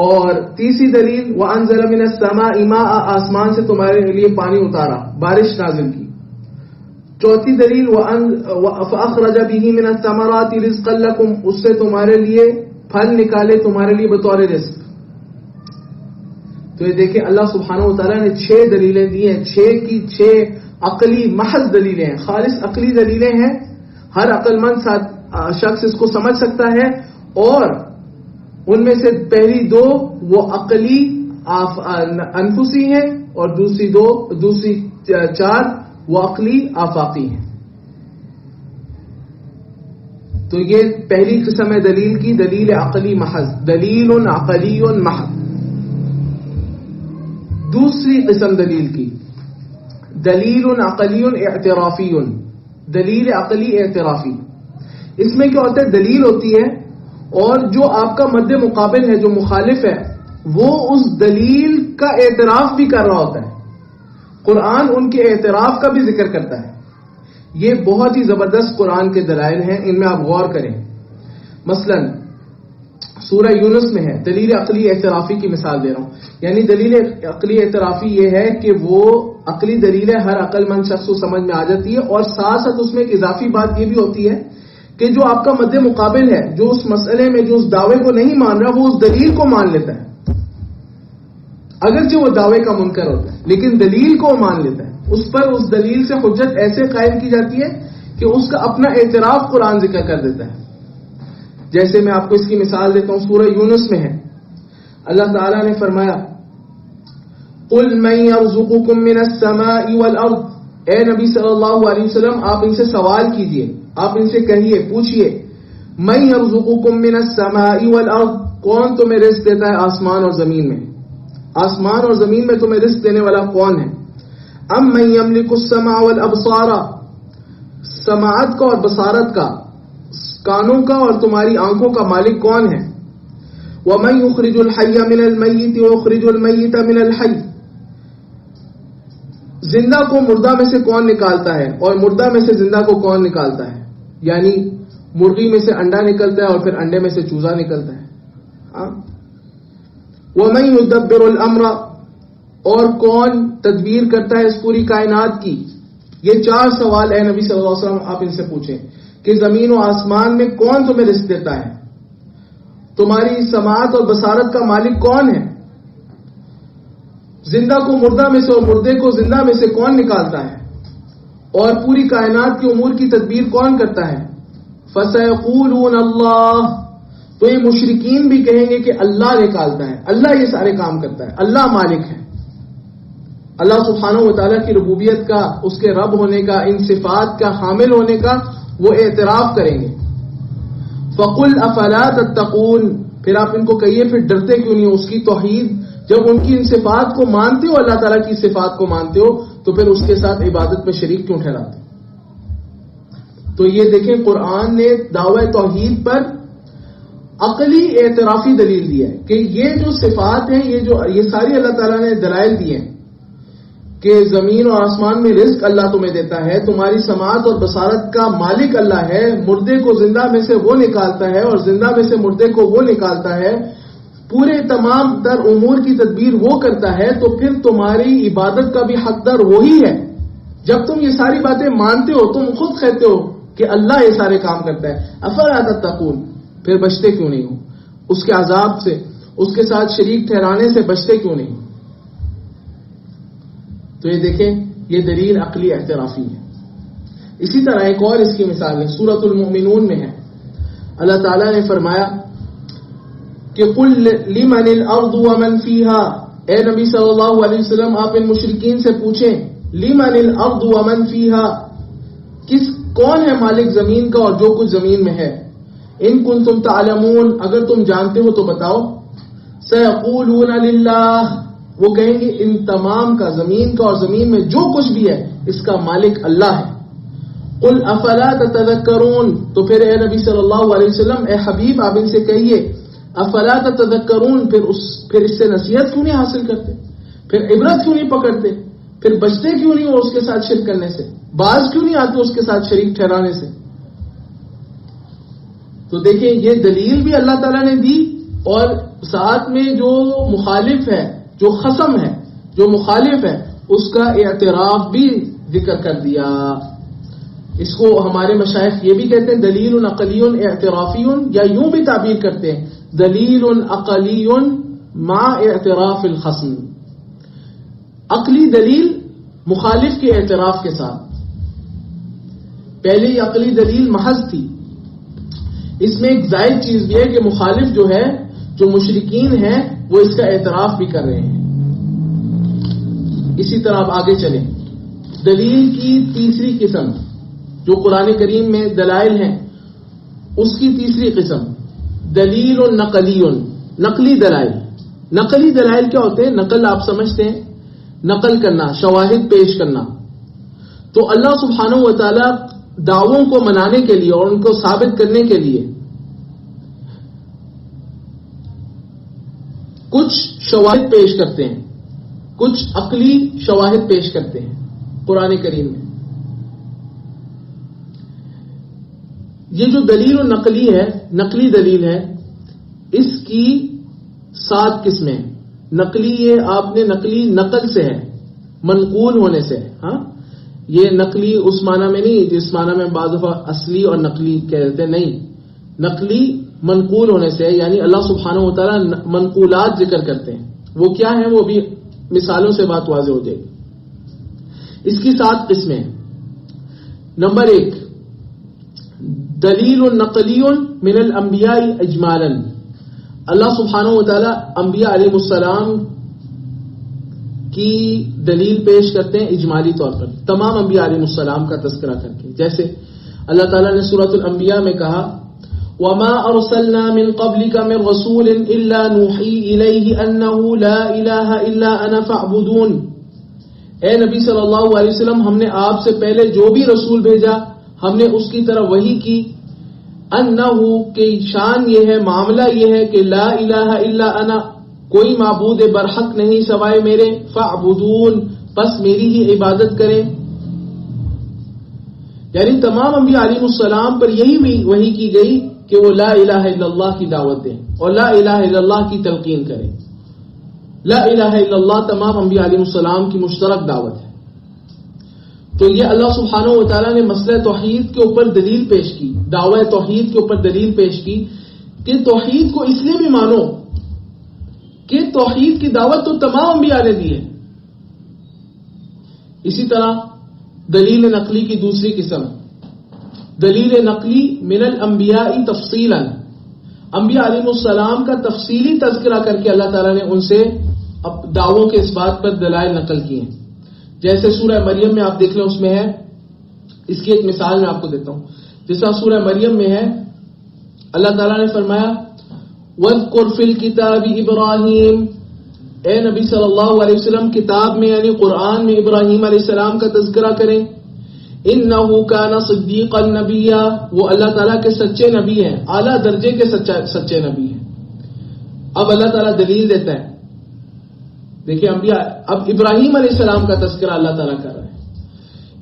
اور تیسری دلیل وانزل من السماء ماء، آسمان سے تمہارے لیے پانی اتارا، بارش نازل کی. چوتھی دلیل فاخرج به من الثمرات رزقا لکم، اس سے تمہارے لیے پھل نکالے تمہارے لیے بطور رزق. تو یہ دیکھیں اللہ سبحانہ و تعالیٰ نے 6 دلیلیں دی ہیں، 6 کی 6 عقلی محض دلیلیں ہیں، خالص عقلی دلیلیں ہیں. ہر عقل مند شخص اس کو سمجھ سکتا ہے. اور ان میں سے پہلی 2 وہ عقلی انفسی ہیں اور دوسری 4 وہ عقلی آفاقی ہیں. تو یہ پہلی قسم ہے دلیل کی، دلیل عقلی محض، دلیل عقلی محض. دوسری قسم دلیل کی دلیل عقلی اعترافی، دلیل عقلی اعترافی. اس میں کیا ہوتا ہے؟ دلیل ہوتی ہے اور جو آپ کا مد مقابل ہے، جو مخالف ہے، وہ اس دلیل کا اعتراف بھی کر رہا ہوتا ہے. قرآن ان کے اعتراف کا بھی ذکر کرتا ہے. یہ بہت ہی زبردست قرآن کے دلائل ہیں، ان میں آپ غور کریں. مثلا سورہ یونس میں ہے، دلیل عقلی اعترافی کی مثال دے رہا ہوں. یعنی دلیل عقلی اعترافی یہ ہے کہ وہ عقلی دلیلیں ہر عقل مند شخص کو سمجھ میں آ جاتی ہے، اور ساتھ ساتھ اس میں ایک اضافی بات یہ بھی ہوتی ہے کہ جو آپ کا مد مقابل ہے، جو اس مسئلے میں جو اس دعوے کو نہیں مان رہا، وہ اس دلیل کو مان لیتا ہے، اگرچہ وہ دعوے کا منکر ہوتا ہے، لیکن دلیل کو مان لیتا ہے. اس پر اس دلیل سے حجت ایسے قائم کی جاتی ہے کہ اس کا اپنا اعتراف قرآن ذکر کر دیتا ہے. جیسے میں آپ کو اس کی مثال دیتا ہوں، سورہ یونس میں ہے، اللہ تعالیٰ نے فرمایا قُلْ مَنْ يَرْزُقُكُم مِّنَ السَّمَاءِ وَالْأَرْضِ، اے نبی صلی اللہ علیہ وسلم آپ ان سے سوال کیجئے، آپ ان سے کہیے، پوچھئے، مَنْ يَرْزُقُكُم مِّنَ السَّمَاءِ وَالْأَرْضِ، کون تمہیں رزق دیتا ہے آسمان اور زمین میں؟ آسمان اور زمین میں تمہیں رزق دینے والا کون ہے؟ أَمَّنْ يَمْلِكُ السَّمْعَ وَالْأَبْصَارَ، سماعت کا اور بصارت کا، کانوں کا اور تمہاری آنکھوں کا مالک کون ہے؟ وَمَنْ يُخْرِجُ الْحَيَّ مِنَ الْمَيِّتِ وَيُخْرِجُ الْمَيِّتَ مِنَ الْحَيِّ، زندہ کو مردہ میں سے کون نکالتا ہے اور مردہ میں سے زندہ کو کون نکالتا ہے؟ یعنی مرغی میں سے انڈا نکلتا ہے اور پھر انڈے میں سے چوزا نکلتا ہے. وَمَن يُدَبِّرُ الْأَمْرَ، اور کون تدبیر کرتا ہے اس پوری کائنات کی؟ یہ 4 سوال اے نبی صلی اللہ علیہ وسلم آپ ان سے پوچھیں کہ زمین و آسمان میں کون تمہیں رزق دیتا ہے؟ تمہاری سماعت اور بصارت کا مالک کون ہے؟ زندہ کو مردہ میں سے اور مردے کو زندہ میں سے کون نکالتا ہے؟ اور پوری کائنات کے امور کی تدبیر کون کرتا ہے؟ فَسَيَقُولُونَ اللَّهُ، تو یہ مشرکین بھی کہیں گے کہ اللہ نکالتا ہے، اللہ یہ سارے کام کرتا ہے، اللہ مالک ہے. اللہ سبحانہ و تعالیٰ کی ربوبیت کا، اس کے رب ہونے کا، ان صفات کا حامل ہونے کا وہ اعتراف کریں گے. فَقُلْ أَفَلَا تَتَّقُونَ، پھر آپ ان کو کہیے پھر ڈرتے کیوں نہیں اس کی توحید؟ جب ان کی ان صفات کو مانتے ہو، اللہ تعالیٰ کی صفات کو مانتے ہو، تو پھر اس کے ساتھ عبادت میں شریک کیوں ٹھہراتے؟ تو یہ دیکھیں قرآن نے دعوی توحید پر عقلی اعترافی دلیل دی ہے کہ یہ جو صفات ہیں، یہ ساری اللہ تعالیٰ نے دلائل دی ہیں کہ زمین اور آسمان میں رزق اللہ تمہیں دیتا ہے، تمہاری سماعت اور بصارت کا مالک اللہ ہے، مردے کو زندہ میں سے وہ نکالتا ہے اور زندہ میں سے مردے کو وہ نکالتا ہے، پورے تمام تر امور کی تدبیر وہ کرتا ہے، تو پھر تمہاری عبادت کا بھی حقدار وہی ہے. جب تم یہ ساری باتیں مانتے ہو، تم خود کہتے ہو کہ اللہ یہ سارے کام کرتا ہے، افلا تتقون، پھر بچتے کیوں نہیں ہو اس کے عذاب سے، اس کے ساتھ شریک ٹھہرانے سے بچتے کیوں نہیں ہو؟ تو یہ دیکھیں یہ دلیل عقلی اعترافی ہے. اسی طرح ایک اور اس کی مثال ہے، سورۃ المؤمنون میں ہے. اللہ تعالیٰ نے فرمایا کہ قل لمن الارض ومن فیها، اے نبی صلی اللہ علیہ وسلم آپ ان مشرکین سے پوچھیں لمن الارض ومن فیها، کون ہے مالک زمین کا اور جو کچھ زمین میں ہے؟ ان کنتم تعلمون، اگر تم جانتے ہو تو بتاؤ. سیقولون للہ، وہ کہیں گے ان تمام کا، زمین کا اور زمین میں جو کچھ بھی ہے اس کا مالک اللہ ہے. قل افلا تتذکرون، تو پھر اے نبی صلی اللہ علیہ وسلم، اے حبیب آپ ان سے کہیے افلا تتذکرون، پھر اس سے نصیحت کیوں نہیں حاصل کرتے، پھر عبرت کیوں نہیں پکڑتے، پھر بچتے کیوں نہیں ہو اس کے ساتھ شرک کرنے سے، باز کیوں نہیں آتے اس کے ساتھ شریک ٹھہرانے سے؟ تو دیکھیں یہ دلیل بھی اللہ تعالیٰ نے دی، اور ساتھ میں جو مخالف ہے، جو خصم ہے، جو مخالف ہے، اس کا اعتراف بھی ذکر کر دیا. اس کو ہمارے مشائخ یہ بھی کہتے ہیں دلیل عقلی اعترافی، یا یوں بھی تعبیر کرتے ہیں دلیل عقلی مع اعتراف الخصم، عقلی دلیل مخالف کے اعتراف کے ساتھ. پہلے عقلی دلیل محض تھی، اس میں ایک زائد چیز بھی ہے کہ مخالف جو ہے، جو مشرکین ہیں، وہ اس کا اعتراف بھی کر رہے ہیں. اسی طرح آپ آگے چلیں. دلیل کی تیسری قسم جو قرآن کریم میں دلائل ہیں، اس کی تیسری قسم دلیل نقلی، نقلی دلائل. نقلی دلائل کیا ہوتے ہیں؟ نقل آپ سمجھتے ہیں، نقل کرنا، شواہد پیش کرنا. تو اللہ سبحانہ و تعالی دعووں کو منانے کے لیے اور ان کو ثابت کرنے کے لیے کچھ شواہد پیش کرتے ہیں، کچھ عقلی شواہد پیش کرتے ہیں قرآن کریم میں. یہ جو دلیل نقلی ہے، نقلی دلیل ہے، اس کی 7 قسمیں. نقلی یہ آپ نے نقلی نقل سے ہے، منقول ہونے سے ہے. ہاں یہ نقلی اس معنی میں نہیں جس معنی میں بعض دفعہ اصلی اور نقلی کہتے ہیں، نہیں، نقلی منقول ہونے سے، یعنی اللہ سبحانہ و تعالیٰ منقولات ذکر کرتے ہیں. وہ کیا ہیں وہ بھی مثالوں سے بات واضح ہو جائے گی. اس کی 7 قسمیں. نمبر 1 دلیل نقلی من الانبیاء اجمالا، اللہ سبحانہ و تعالیٰ انبیاء علیہ السلام کی دلیل پیش کرتے ہیں اجمالی طور پر، تمام انبیاء علیہ السلام کا تذکرہ کر کے. جیسے اللہ تعالیٰ نے سورۃ الانبیاء میں کہا وَمَا أَرْسَلْنَا مِن قَبْلِكَ مِن رَّسُولٍ إِلَّا نُوحِي إِلَيْهِ أَنَّهُ لَا إِلَٰهَ إِلَّا أَنَا فَاعْبُدُونِ. اے نبی صلی اللہ علیہ وسلم، ہم نے آپ سے پہلے جو بھی رسول بھیجا ہم نے اس کی طرف وحی کی، انہ کہ شان یہ ہے، معاملہ یہ ہے کہ لا الہ الا انا، کوئی معبود برحق نہیں سوائے میرے، فاعبدون پس میری ہی عبادت کریں. یعنی تمام انبیاء علیہ السلام پر یہی وحی کی گئی کہ وہ لا الہ الا اللہ کی دعوت دیں اور لا الہ الا اللہ کی تلقین کریں. لا الہ الا اللہ تمام انبیاء علیہ السلام کی مشترک دعوت ہے. تو یہ اللہ سبحانہ و تعالیٰ نے مسئلہ توحید کے اوپر دلیل پیش کی، دعوی توحید کے اوپر دلیل پیش کی کہ توحید کو اس لیے بھی مانو کہ توحید کی دعوت تو تمام انبیاء نے دی ہے. اسی طرح دلیل نقلی کی دوسری قسم، دلیل نقلی من الانبیاء تفصیلا، انبیاء علیہ السلام کا تفصیلی تذکرہ کر کے اللہ تعالیٰ نے ان سے دعووں کے اس بات پر دلائل نقل کیے ہیں. جیسے سورہ مریم میں آپ دیکھ لیں، اس میں ہے، اس کی ایک مثال میں آپ کو دیتا ہوں. جس طرح سورہ مریم میں ہے، اللہ تعالیٰ نے فرمایا وَاذْكُرْ فِي الْكِتَابِ إِبْرَاهِيمَ، اے نبی صلی اللہ علیہ وسلم کتاب میں یعنی قرآن میں ابراہیم علیہ السلام کا تذکرہ کریں. إِنَّهُ كَانَ صِدِّيقًا نَبِيًّا، وہ اللہ تعالیٰ کے سچے نبی ہیں، اعلیٰ درجے کے سچے نبی ہیں. اب اللہ تعالیٰ دلیل دیتا ہے. دیکھیں انبیاء، اب ابراہیم علیہ السلام کا تذکرہ اللہ تعالیٰ کر رہا ہے.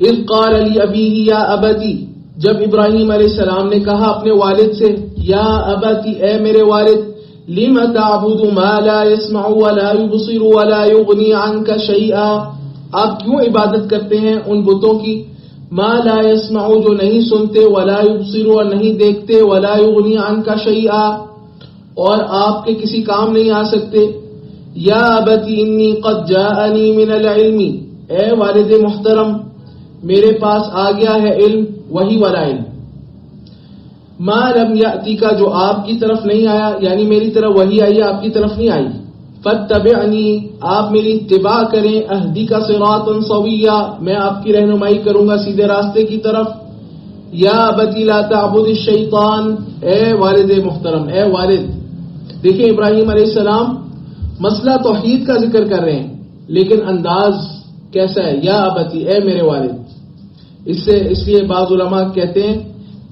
اذ قال لأبيه یا ابتی، جب ابراہیم علیہ السلام نے کہا اپنے والد سے یا ابتی، اے میرے والد، لم تعبد ما لا يسمع ولا يبصر ولا يغني عنك شيئا، آپ کیوں عبادت کرتے ہیں ان بتوں کی، ما لا يسمع جو نہیں سنتے، ولا يبصر اور نہیں دیکھتے، ولا يغني عنك شيئا اور آپ کے کسی کام نہیں آ سکتے. یا ابتی انی قد جاءنی من العلم، اے والد محترم میرے پاس آ گیا ہے علم، وہی والا علم، ما لم یأتی کا جو آپ کی طرف نہیں آیا، یعنی میری طرف وہی آئی آپ کی طرف نہیں آئی. فاتبعنی، آپ میری اتباع کریں، اہدی کا صراطا سویا، میں آپ کی رہنمائی کروں گا سیدھے راستے کی طرف. یا ابتی لا تعبد الشیطان، اے والد محترم، اے والد. دیکھیں ابراہیم علیہ السلام مسئلہ توحید کا ذکر کر رہے ہیں، لیکن انداز کیسا ہے، یا ابتی، اے میرے والد. اس لیے بعض علماء کہتے ہیں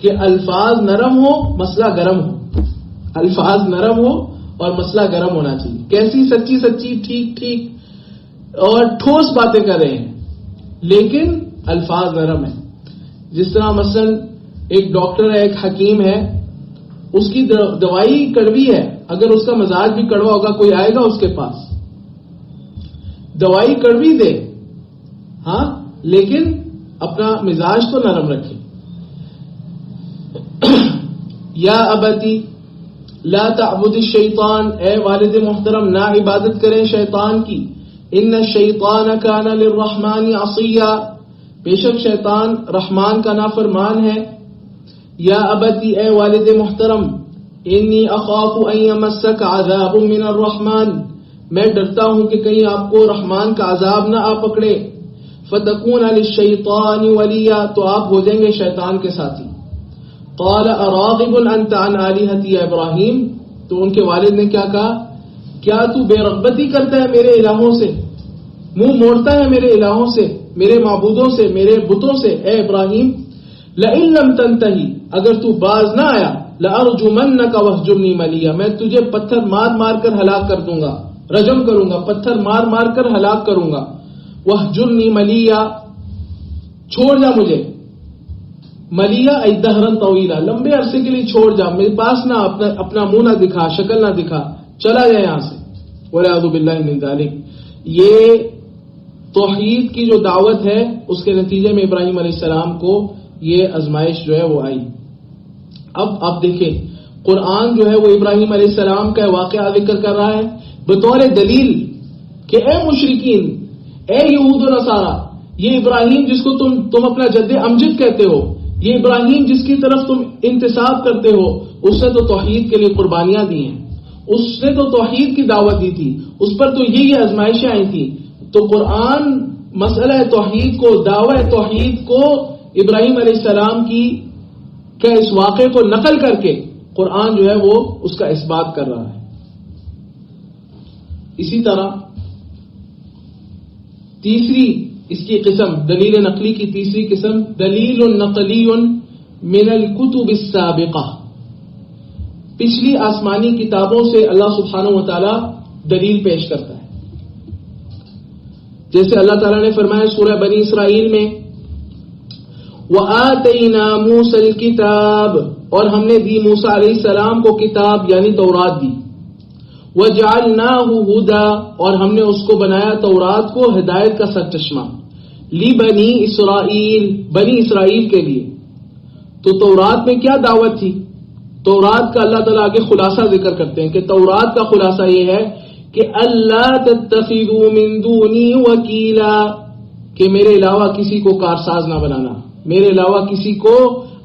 کہ الفاظ نرم ہو مسئلہ گرم ہو، الفاظ نرم ہو اور مسئلہ گرم ہونا چاہیے. کیسی سچی ٹھیک اور ٹھوس باتیں کر رہے ہیں لیکن الفاظ نرم ہیں. جس طرح مثلا ایک ڈاکٹر ہے، ایک حکیم ہے، اس کی دوائی کڑوی ہے، اگر اس کا مزاج بھی کڑوا ہوگا کوئی آئے گا اس کے پاس، دوائی کڑوی دے ہاں لیکن اپنا مزاج تو نرم رکھے. یا ابتی لا تعبد الشیطان، اے والد محترم نہ عبادت کریں شیطان کی. ان الشیطان کان للرحمن عصیا، بے شک شیطان رحمان کا نافرمان ہے. یا ابتی، اے والد محترم، انی اخاف ان یمسک عذاب من الرحمن، میں ڈرتا ہوں کہ کہیں آپ کو رحمان کا عذاب نہ آ پکڑے. فتکون للشیطان ولیا، تو آپ ہو جائیں گے شیطان کے ساتھی. قال اراغب انت عن آلہتی یا ابراہیم، تو ان کے والد نے کیا کہا، کیا تو بے رغبتی کرتا ہے میرے الہوں سے، منہ موڑتا ہے میرے الہوں سے، میرے معبودوں سے، میرے بتوں سے. اے ابراہیم لئن لم تنتہی، اگر تو باز نہ آیا، لأرجمنک وہجرنی ملیا، میں تجھے پتھر مار مار کر ہلاک کر دوں گا، رجم کروں گا، پتھر مار مار کر ہلاک کروں گا. وہجرنی ملیا، چھوڑ جا مجھے، ملیا ای دہرن طویلا، لمبے عرصے کے لیے چھوڑ جا، میرے پاس نہ اپنا منہ نہ دکھا، شکل نہ دکھا، چلا جائے یہاں سے. والعیاذ باللہ من ذلک. یہ توحید کی جو دعوت ہے اس کے نتیجے میں ابراہیم علیہ السلام کو یہ آزمائش جو ہے وہ آئی. اب آپ دیکھیں قرآن جو ہے وہ ابراہیم علیہ السلام کا واقعہ ذکر کر رہا ہے بطور دلیل کہ اے مشرکین، اے یہود و نصارا، یہ ابراہیم جس کو تم اپنا جد امجد کہتے ہو، یہ ابراہیم جس کی طرف تم انتساب کرتے ہو، اس نے تو توحید کے لیے قربانیاں دی ہیں، اس نے تو توحید کی دعوت دی تھی، اس پر تو یہی آزمائشیں آئی تھی. تو قرآن مسئلہ توحید کو، دعوی توحید کو ابراہیم علیہ السلام کی کہ اس واقعے کو نقل کر کے قرآن جو ہے وہ اس کا اثبات کر رہا ہے. اسی طرح تیسری اس کی قسم، دلیل نقلی کی تیسری قسم، دلیل نقلی من الکتب السابقہ، پچھلی آسمانی کتابوں سے اللہ سبحانہ و تعالی دلیل پیش کرتا ہے. جیسے اللہ تعالیٰ نے فرمایا سورہ بنی اسرائیل میں وَآتَيْنَا مُوسَى الْكِتَابَ، اور ہم نے دی موسیٰ علیہ السلام کو کتاب یعنی تورات دی، وَجَعَلْنَاهُ هُدًى، اور ہم نے اس کو بنایا تورات کو ہدایت کا سرچشمہ، لِبَنِي اسرائیل، بنی اسرائیل کے لیے۔ تو تورات میں کیا دعوت تھی؟ تورات کا اللہ تعالیٰ آگے خلاصہ ذکر کرتے ہیں کہ تورات کا خلاصہ یہ ہے کہ اللہ تتخذوا من دونی وکیلا، کہ میرے علاوہ کسی کو کارساز نہ بنانا، میرے علاوہ کسی کو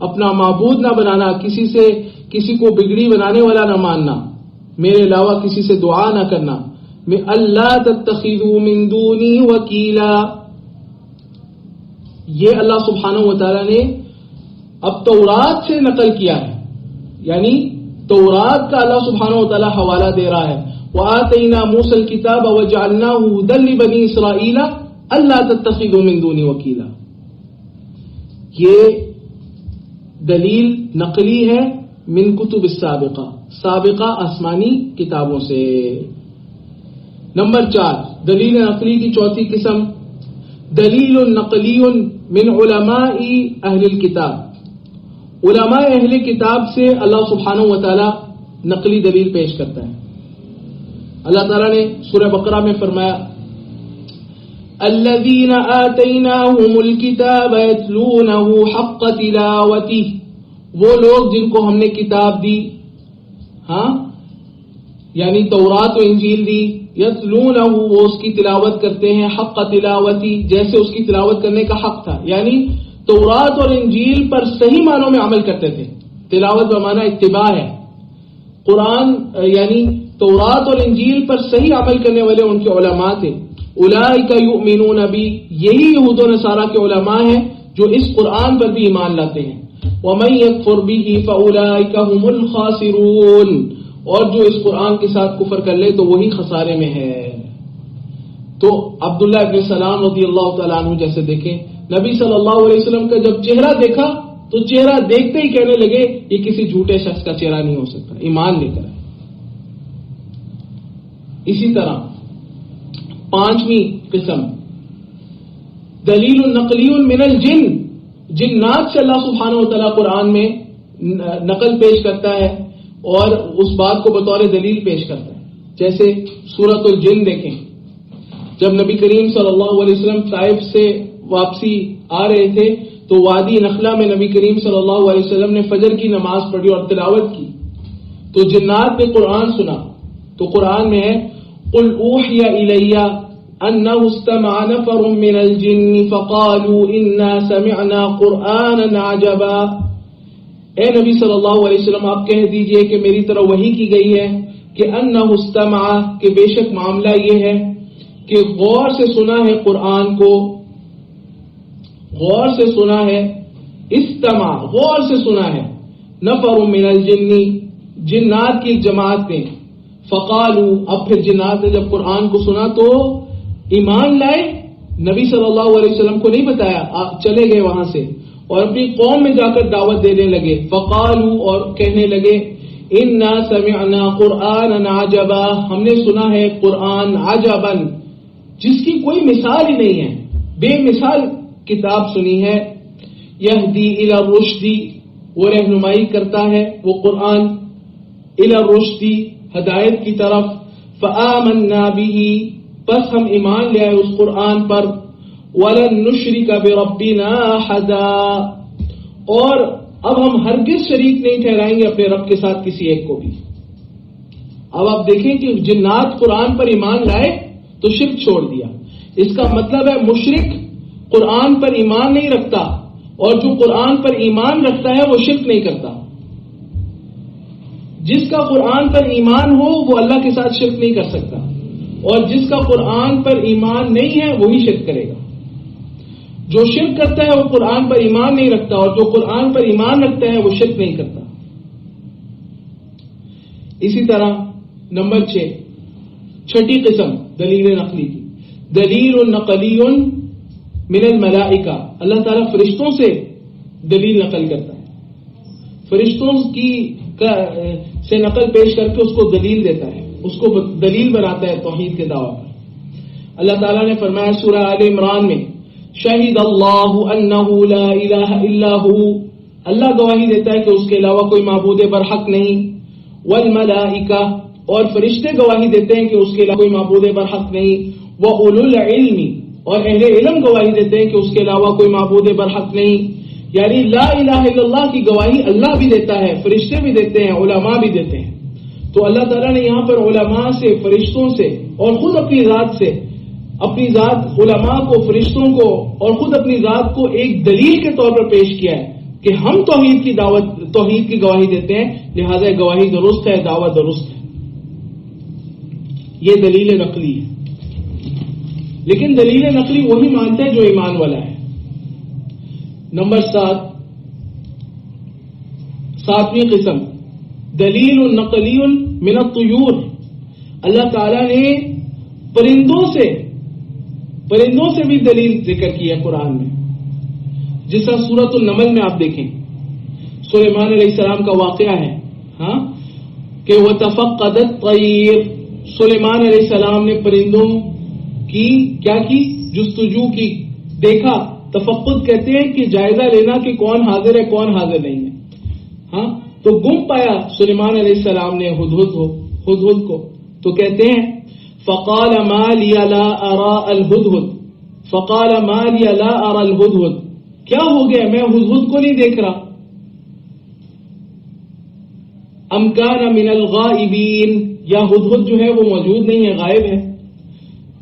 اپنا معبود نہ بنانا، کسی کو بگڑی بنانے والا نہ ماننا، میرے علاوہ کسی سے دعا نہ کرنا، میں اللہ تتخذوا من دونی وکیلا۔ یہ اللہ سبحانہ و تعالیٰ نے اب تورات سے نقل کیا ہے، یعنی تورات کا اللہ سبحانہ و تعالیٰ حوالہ دے رہا ہے، وَآتَيْنَا مُوسَى الْكِتَابَ وَجَعَلْنَاهُ هُدًى لِبَنِي إِسْرَائِيلَ أَلَّا تَتَّخِذُوا مِن دُونِي وَكِيلًا۔ یہ دلیل نقلی ہے من کتب السابقہ، سابقہ آسمانی کتابوں سے۔ نمبر 4، دلیل نقلی کی چوتھی قسم، دلیل نقلی من علماء اہل الکتاب، علماء اہل کتاب سے اللہ سبحانہ و تعالی نقلی دلیل پیش کرتا ہے۔ اللہ تعالیٰ نے سورہ بقرہ میں فرمایا الذین آتیناہم الکتاب یتلونہ حق تلاوتہ، وہ لوگ جن کو ہم نے کتاب دی، یعنی تورات و انجیل دی، یتلونہ، وہ اس کی تلاوت کرتے ہیں، حق تلاوتی، جیسے اس کی تلاوت کرنے کا حق تھا، یعنی تورات اور انجیل پر صحیح معنوں میں عمل کرتے تھے۔ تلاوت بمعنی اتباع ہے، قرآن یعنی تورات اور انجیل پر صحیح عمل کرنے والے ان کے علماء تھے۔ اولئک یؤمنون بی، یہی یہود و نصارہ کے علماء ہیں جو اس قرآن پر بھی ایمان لاتے ہیں۔ ومن یکفر بہ فاولئک هم الخاسرون، اور جو اس قرآن کے ساتھ کفر کر لے تو وہی خسارے میں ہے۔ تو عبداللہ ابن سلام رضی اللہ تعالیٰ عنہ جیسے دیکھیں، نبی صلی اللہ علیہ وسلم کا جب چہرہ دیکھا تو چہرہ دیکھتے ہی کہنے لگے یہ کسی جھوٹے شخص کا چہرہ نہیں ہو سکتا، ایمان لے کر ہے۔ اسی طرح 5ویں قسم، دلیل نقلی من الجن، جنات سے اللہ سبحانہ و تعالیٰ قرآن میں نقل پیش کرتا ہے اور اس بات کو بطور دلیل پیش کرتا ہے۔ جیسے سورۃ الجن دیکھیں، جب نبی کریم صلی اللہ علیہ وسلم طائف سے واپسی آ رہے تھے تو وادی نخلا میں نبی کریم صلی اللہ علیہ وسلم نے فجر کی نماز پڑھی اور تلاوت کی، تو جنات نے قرآن سنا، تو قرآن میں ہے قل اوحی الی انہ استمع نفر من الجن فقالوا انا سمعنا قرآنا عجبا۔ اے نبی صلی اللہ علیہ وسلم آپ کہہ دیجئے کہ میری طرف وحی کی گئی ہے کہ انہ استمع، کہ بے شک معاملہ یہ ہے کہ غور سے سنا ہے قرآن کو، غور سے سنا ہے، استمع غور سے سنا ہے، نفر من الجن جنات کی جماعت نے، فقالو اب پھر جنات نے جب قرآن کو سنا تو ایمان لائے، نبی صلی اللہ علیہ وسلم کو نہیں بتایا، چلے گئے وہاں سے اور اپنی قوم میں جا کر دعوت دینے لگے، فقالو اور کہنے لگے انا سمعنا قرآنا عجبا، ہم نے سنا ہے قرآن عجبا، جس کی کوئی مثال ہی نہیں ہے، بے مثال کتاب سنی ہے، یہدی الی الرشد، وہ رہنمائی کرتا ہے وہ قرآن، الی الرشد ہدایت کی طرف، فآمنا بہ، پس ہم ایمان لے آئے اس قرآن پر، وَلَن نُشْرِكَ بِرَبِّنَا أَحَدًا، اور اب ہم ہرگز شریک نہیں ٹھہرائیں گے اپنے رب کے ساتھ کسی ایک کو بھی۔ اب آپ دیکھیں کہ جنات قرآن پر ایمان لائے تو شرک چھوڑ دیا، اس کا مطلب ہے مشرک قرآن پر ایمان نہیں رکھتا، اور جو قرآن پر ایمان رکھتا ہے وہ شرک نہیں کرتا۔ جس کا قرآن پر ایمان ہو وہ اللہ کے ساتھ شرک نہیں کر سکتا، اور جس کا قرآن پر ایمان نہیں ہے وہی شرک کرے گا۔ جو شرک کرتا ہے وہ قرآن پر ایمان نہیں رکھتا، اور جو قرآن پر ایمان رکھتا ہے وہ شرک نہیں کرتا۔ اسی طرح نمبر 6، چھٹی قسم دلیل نقلی کی، دلیل نقلی من الملائکہ، اللہ تعالیٰ فرشتوں سے دلیل نقل کرتا ہے، فرشتوں کی سے نقل پیش کر کے اس کو دلیل دیتا ہے، اس کو دلیل بناتا ہے توحید کے دعویٰ پر۔ اللہ تعالیٰ نے فرمایا سورہ آل عمران میں، شہید اللہ انہ لا الہ الا ہو، اللہ گواہی دیتا ہے کہ اس کے علاوہ کوئی معبود برحق نہیں، والملائکہ، اور فرشتے گواہی دیتے ہیں کہ اس کے علاوہ کوئی معبود برحق نہیں، وَأُولُو الْعِلْمِ، اور اہل علم گواہی دیتے ہیں کہ اس کے علاوہ کوئی معبود برحق نہیں. یعنی لا الہ الا اللہ کی گواہی اللہ بھی دیتا ہے، فرشتے بھی دیتے ہیں، علماء بھی دیتے ہیں. تو اللہ تعالیٰ نے یہاں پر علماء سے، فرشتوں سے اور خود اپنی ذات سے، اپنی ذات، علماء کو، فرشتوں کو اور خود اپنی ذات کو ایک دلیل کے طور پر پیش کیا ہے کہ ہم توحید کی دعوت، توحید کی گواہی دیتے ہیں، لہذا گواہی درست ہے، دعوت درست ہے. یہ دلیل نقلی ہے. لیکن دلیل نقلی وہی مانتا ہے جو ایمان والا ہے. نمبر 7، ساتویں قسم، دلیل نقلی من الطیور. اللہ تعالیٰ نے پرندوں سے بھی دلیل ذکر کی ہے قرآن میں. جس طرح سورۃ النمل میں آپ دیکھیں، سلیمان علیہ السلام کا واقعہ ہے کہ وَتَفَقَّدَ الطَّيْرَ، سلیمان علیہ السلام نے پرندوں کی کیا کی؟ جستجو کی، دیکھا. تفقد کہتے ہیں کہ جائزہ لینا کہ کون حاضر ہے کون حاضر نہیں ہے. تو گم پایا سلیمان علیہ السلام نے ہدہد کو. تو کہتے ہیں فقال ما لی لا ارى الهدهد، فقال ما لی لا ارى الهدهد، کیا ہو گیا میں ہدہد کو نہیں دیکھ رہا. ام کان من الغائبین، یا ہدہد جو ہے وہ موجود نہیں ہے، غائب ہے.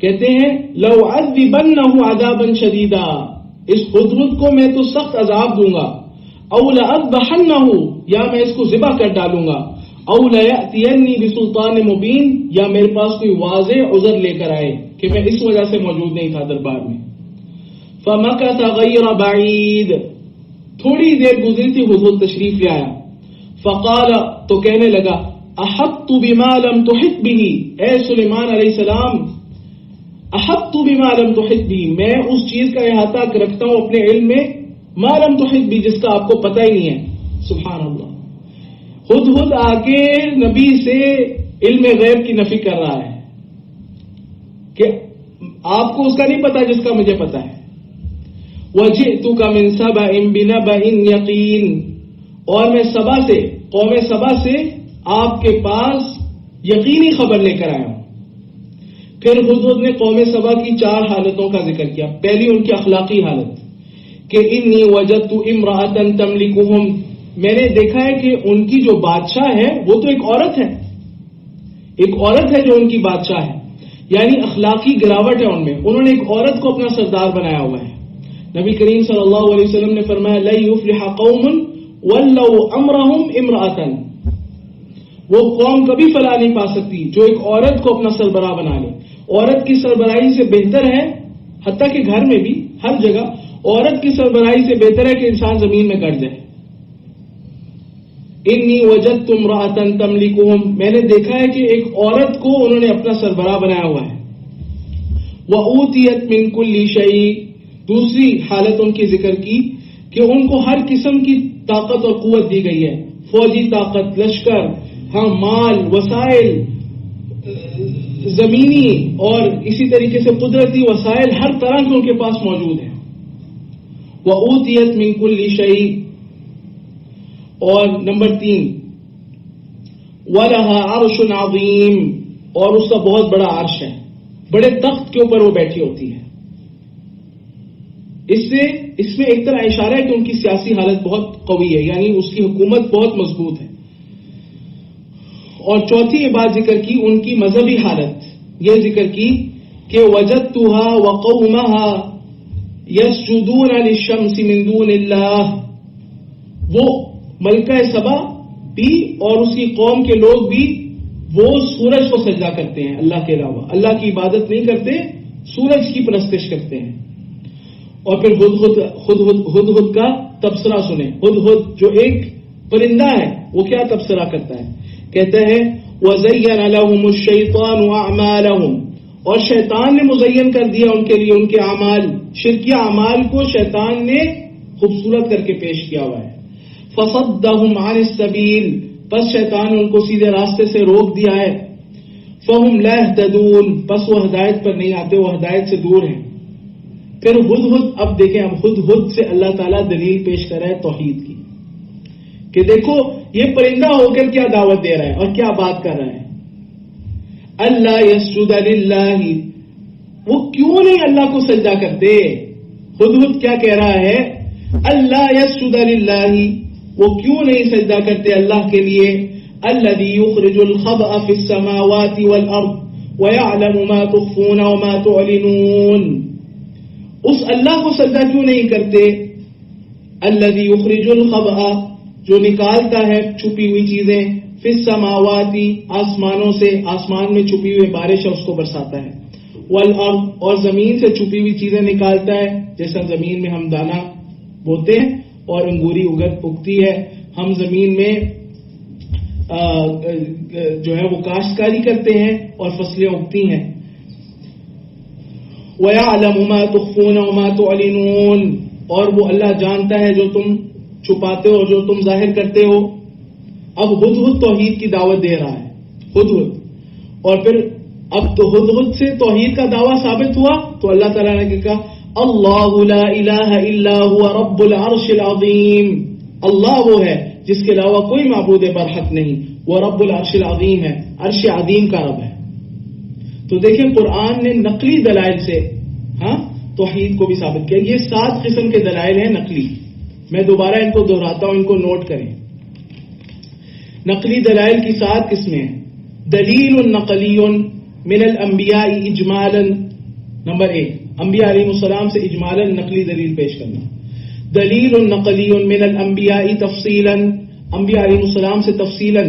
کہتے ہیں لو عذبنہ عذابا شدیدا، اس ہدہد کو میں تو سخت عذاب دوں گا. او لأذبحنہ، یا میں اس کو ذبح کر ڈالوں گا. او ليأتینی بسلطان مبین، یا میرے پاس کوئی واضح عذر لے کر آئے کہ میں اس وجہ سے موجود نہیں تھا دربار میں. فمکث غیر بعید، تھوڑی دیر گزری تھی، ہدہد تشریف لے آیا. فقال، تو کہنے لگا احطت بما لم تحط به، اے سلیمان علیہ السلام، احطت بما لم تحط به، میں اس چیز کا احاطہ رکھتا ہوں اپنے علم میں، ما لم تحط به، جس کا آپ کو پتہ ہی نہیں ہے. سبحان اللہ. ہدہد آ کے نبی سے علم غیب کی نفی کر رہا ہے کہ آپ کو اس کا نہیں پتا جس کا مجھے پتا ہے. وَجِئْتُكَ مِنْ سَبَإٍ بِنَبَإٍ يَقِينٍ، اور میں سبا سے، قوم سبا سے آپ کے پاس یقینی خبر لے کر آیا ہوں. پھر ہدہد نے قوم سبا کی 4 حالتوں کا ذکر کیا. پہلی ان کی اخلاقی حالت کہ انی وجدت امرأة تملکہم، میں نے دیکھا ہے کہ ان کی جو بادشاہ ہے وہ تو ایک عورت ہے، ایک عورت ہے جو ان کی بادشاہ ہے. یعنی اخلاقی گراوٹ ہے ان میں، انہوں نے ایک عورت کو اپنا سردار بنایا ہوا ہے. نبی کریم صلی اللہ علیہ وسلم نے فرمایا لن یفلح قوم ولوا امرهم امرأة، وہ قوم کبھی فلاح نہیں پا سکتی جو ایک عورت کو اپنا سربراہ بنا لے. عورت کی سربراہی سے بہتر ہے، حتیٰ کہ گھر میں بھی ہر جگہ عورت کی سربراہی سے بہتر ہے کہ انسان زمین میں گڑ جائے. انی وجدت امرأة تملکہم، میں نے دیکھا ہے کہ ایک عورت کو انہوں نے اپنا سربراہ بنایا ہوا ہے. وأوتیت من کل شیء، دوسری حالت ان کی ذکر کی کہ ان کو ہر قسم کی طاقت اور قوت دی گئی ہے، فوجی طاقت، لشکر، مال، وسائل، زمینی اور اسی طریقے سے قدرتی وسائل ہر طرح کے ان کے پاس موجود ہیں. وأوتیت من کل شیء. اور نمبر 3 وَلَهَا عَرْشٌ عَظِيمٌ، اور اس کا بہت بڑا عرش ہے، بڑے تخت کے اوپر وہ بیٹھی ہوتی ہے. اس میں ایک طرح اشارہ ہے کہ ان کی سیاسی حالت بہت قوی ہے، یعنی اس کی حکومت بہت مضبوط ہے. اور چوتھی یہ بات ذکر کی ان کی مذہبی حالت، یہ ذکر کی کہ وجدتها وقومها يسجدون للشمس من دون اللہ، وہ ملکہ سبا بھی اور اس کی قوم کے لوگ بھی وہ سورج کو سجدہ کرتے ہیں اللہ کے علاوہ، اللہ کی عبادت نہیں کرتے، سورج کی پرستش کرتے ہیں. اور پھر ہدہد کا تبصرہ سنیں. ہدہد جو ایک پرندہ ہے وہ کیا تبصرہ کرتا ہے؟ کہتا ہے وَزَيَّنَ لَهُمُ الشَّيْطَانُ أَعْمَالَهُمْ، اور شیطان نے مزین کر دیا ان کے لیے ان کے اعمال، شرکیہ اعمال کو شیطان نے خوبصورت کر کے پیش کیا ہوا ہے. فَصَدَّهُمْ عَنِ السَّبِيلِ، بس شیطان نے ان کو سیدھے راستے سے روک دیا ہے. فہم لا یہتدون، بس وہ ہدایت پر نہیں آتے، وہ ہدایت سے دور ہیں. پھر ہدہد، اب دیکھیں اب ہدہد سے اللہ تعالیٰ دلیل پیش کر رہا ہے توحید کی، کہ دیکھو یہ پرندہ ہو کر کیا دعوت دے رہا ہے اور کیا بات کر رہا ہے. اللہ یسجد للہ، وہ کیوں نہیں اللہ کو سجدہ کرتے؟ ہدہد کیا کہہ رہا ہے؟ اللہ یسجد للہ، وہ کیوں نہیں سجدہ کرتے اللہ کے لیے؟ الذی یخرج الخبأ فی السماوات والارض ویعلم ما تخفون وما تعلنون، اس اللہ کو سجدہ کیوں نہیں کرتے؟ الذی یخرج الخبأ، جو نکالتا ہے چھپی ہوئی چیزیں، فی السماوات، آسمانوں سے، آسمان میں چھپی ہوئی بارش ہے اس کو برساتا ہے، والارض، اور زمین سے چھپی ہوئی چیزیں نکالتا ہے، جیسا زمین میں ہم دانا بوتے ہیں اور انگوری اگتی ہے، ہم زمین میں جو ہے وہ کاشتکاری کرتے ہیں اور فصلیں اگتی ہیں. وَيَعْلَمُ مَا تُخْفُونَ وَمَا تُعْلِنُونَ، اور وہ اللہ جانتا ہے جو تم چھپاتے ہو اور جو تم ظاہر کرتے ہو. اب ہدہد توحید کی دعوت دے رہا ہے، ہدہد، اور پھر اب تو ہدہد سے توحید کا دعویٰ ثابت ہوا تو اللہ تعالیٰ نے کہا اللہ لا الہ الا هو رب العرش العظیم، اللہ وہ ہے جس کے علاوہ کوئی معبود برحق نہیں، وہ رب العرش العظیم ہے، عرش عظیم کا رب ہے. تو دیکھیں قرآن نے نقلی دلائل سے توحید کو بھی ثابت کیا. یہ 7 قسم کے دلائل ہیں نقلی، میں دوبارہ ان کو دہراتا ہوں، ان کو نوٹ کریں. نقلی دلائل کی 7 قسمیں ہیں. دلیل نقلی من الانبیاء اجمالا، نمبر 1 انبیاء علیہ السلام سے اجمالا نقلی دلیل پیش کرنا. دلیل نقلی من الانبیاء تفصیلا، انبیاء علیہ السلام سے تفصیلا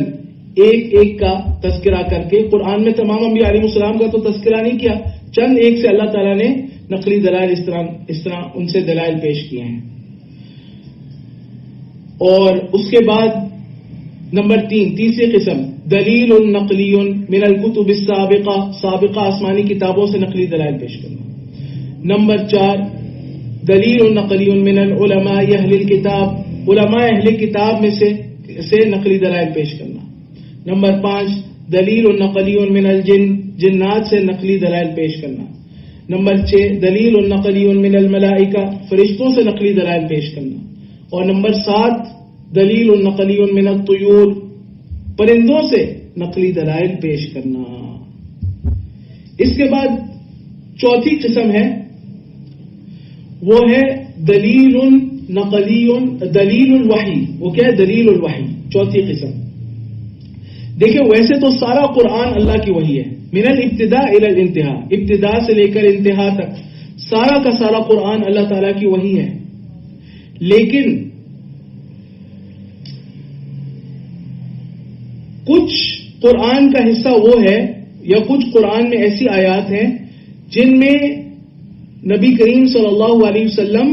ایک ایک کا تذکرہ کر کے. قرآن میں تمام انبیاء علیہ السلام کا تو تذکرہ نہیں کیا، چند ایک سے اللہ تعالیٰ نے نقلی دلائل اس طرح ان سے دلائل پیش کیے ہیں. اور اس کے بعد نمبر 3 تیسری قسم دلیل نقلی من الکتب السابقہ، سابقہ آسمانی کتابوں سے نقلی دلائل پیش کرنا. نمبر 4 دلیل نقلی من العلماء اہل الکتاب، علماء اہل کتاب میں سے نقلی دلائل پیش کرنا. نمبر 5 دلیل نقلی من الجن، جنات سے نقلی دلائل پیش کرنا. نمبر 6 دلیل نقلی من الملائکہ، فرشتوں سے نقلی دلائل پیش کرنا. اور نمبر 7 دلیل نقلی من الطیور، پرندوں سے نقلی دلائل پیش کرنا. اس کے بعد چوتھی قسم ہے، وہ ہے دلیل نقلی، دلیل الوحی. وہ کیا ہے؟ دلیل الوحی، چوتھی قسم. دیکھیں ویسے تو سارا قرآن اللہ کی وحی ہے، من الابتداء الى الانتہا، ابتداء سے لے کر انتہا تک سارا کا سارا قرآن اللہ تعالیٰ کی وحی ہے. لیکن کچھ قرآن کا حصہ وہ ہے یا کچھ قرآن میں ایسی آیات ہیں جن میں نبی کریم صلی اللہ علیہ وسلم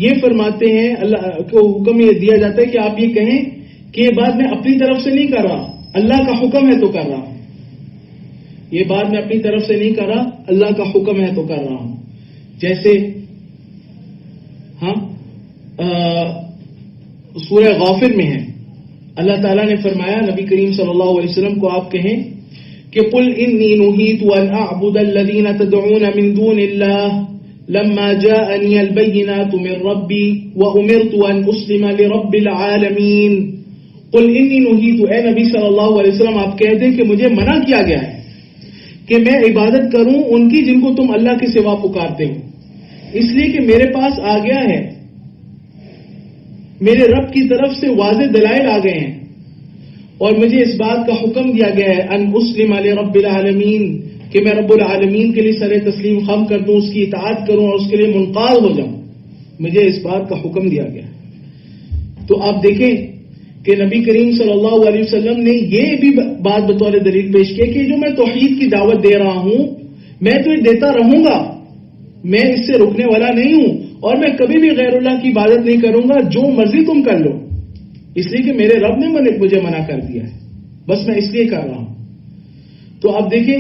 یہ فرماتے ہیں، اللہ کو حکم یہ دیا جاتا ہے کہ آپ یہ کہیں کہ یہ بات میں اپنی طرف سے نہیں کر رہا، اللہ کا حکم ہے تو کر رہا ہوں. یہ بات میں اپنی طرف سے نہیں کر رہا، اللہ کا حکم ہے تو کر رہا ہوں. جیسے سورہ غافر میں ہے، اللہ تعالیٰ نے فرمایا نبی کریم صلی اللہ علیہ وسلم کو آپ کہیں کہ قل انی نہیت ان اعبد الذین تدعون من دون اللہ لما جاءنی البینات من ربی وامرت ان اسلم لرب العالمین. قل انی نہیت، اے نبی صلی اللہ علیہ وسلم آپ کہہ دیں کہ مجھے منع کیا گیا ہے کہ میں عبادت کروں ان کی جن کو تم اللہ کے سوا پکارتے ہو، اس لیے کہ میرے پاس آ گیا ہے، میرے رب کی طرف سے واضح دلائل آ گئے ہیں اور مجھے اس بات کا حکم دیا گیا ہے ان اسلم لرب العالمین، کہ میں رب العالمین کے لیے سر تسلیم خم کر دوں، اس کی اطاعت کروں اور اس کے لیے منقاد ہو جاؤں. مجھے اس بات کا حکم دیا گیا ہے. تو آپ دیکھیں کہ نبی کریم صلی اللہ علیہ وسلم نے یہ بھی بات بطور دلیل پیش کی کہ جو میں توحید کی دعوت دے رہا ہوں میں تو یہ دیتا رہوں گا، میں اس سے رکنے والا نہیں ہوں، اور میں کبھی بھی غیر اللہ کی عبادت نہیں کروں گا، جو مرضی تم کر لو، اس لیے کہ میرے رب نے مجھے منع کر دیا ہے، بس میں اس لیے کر رہا ہوں. تو آپ دیکھیں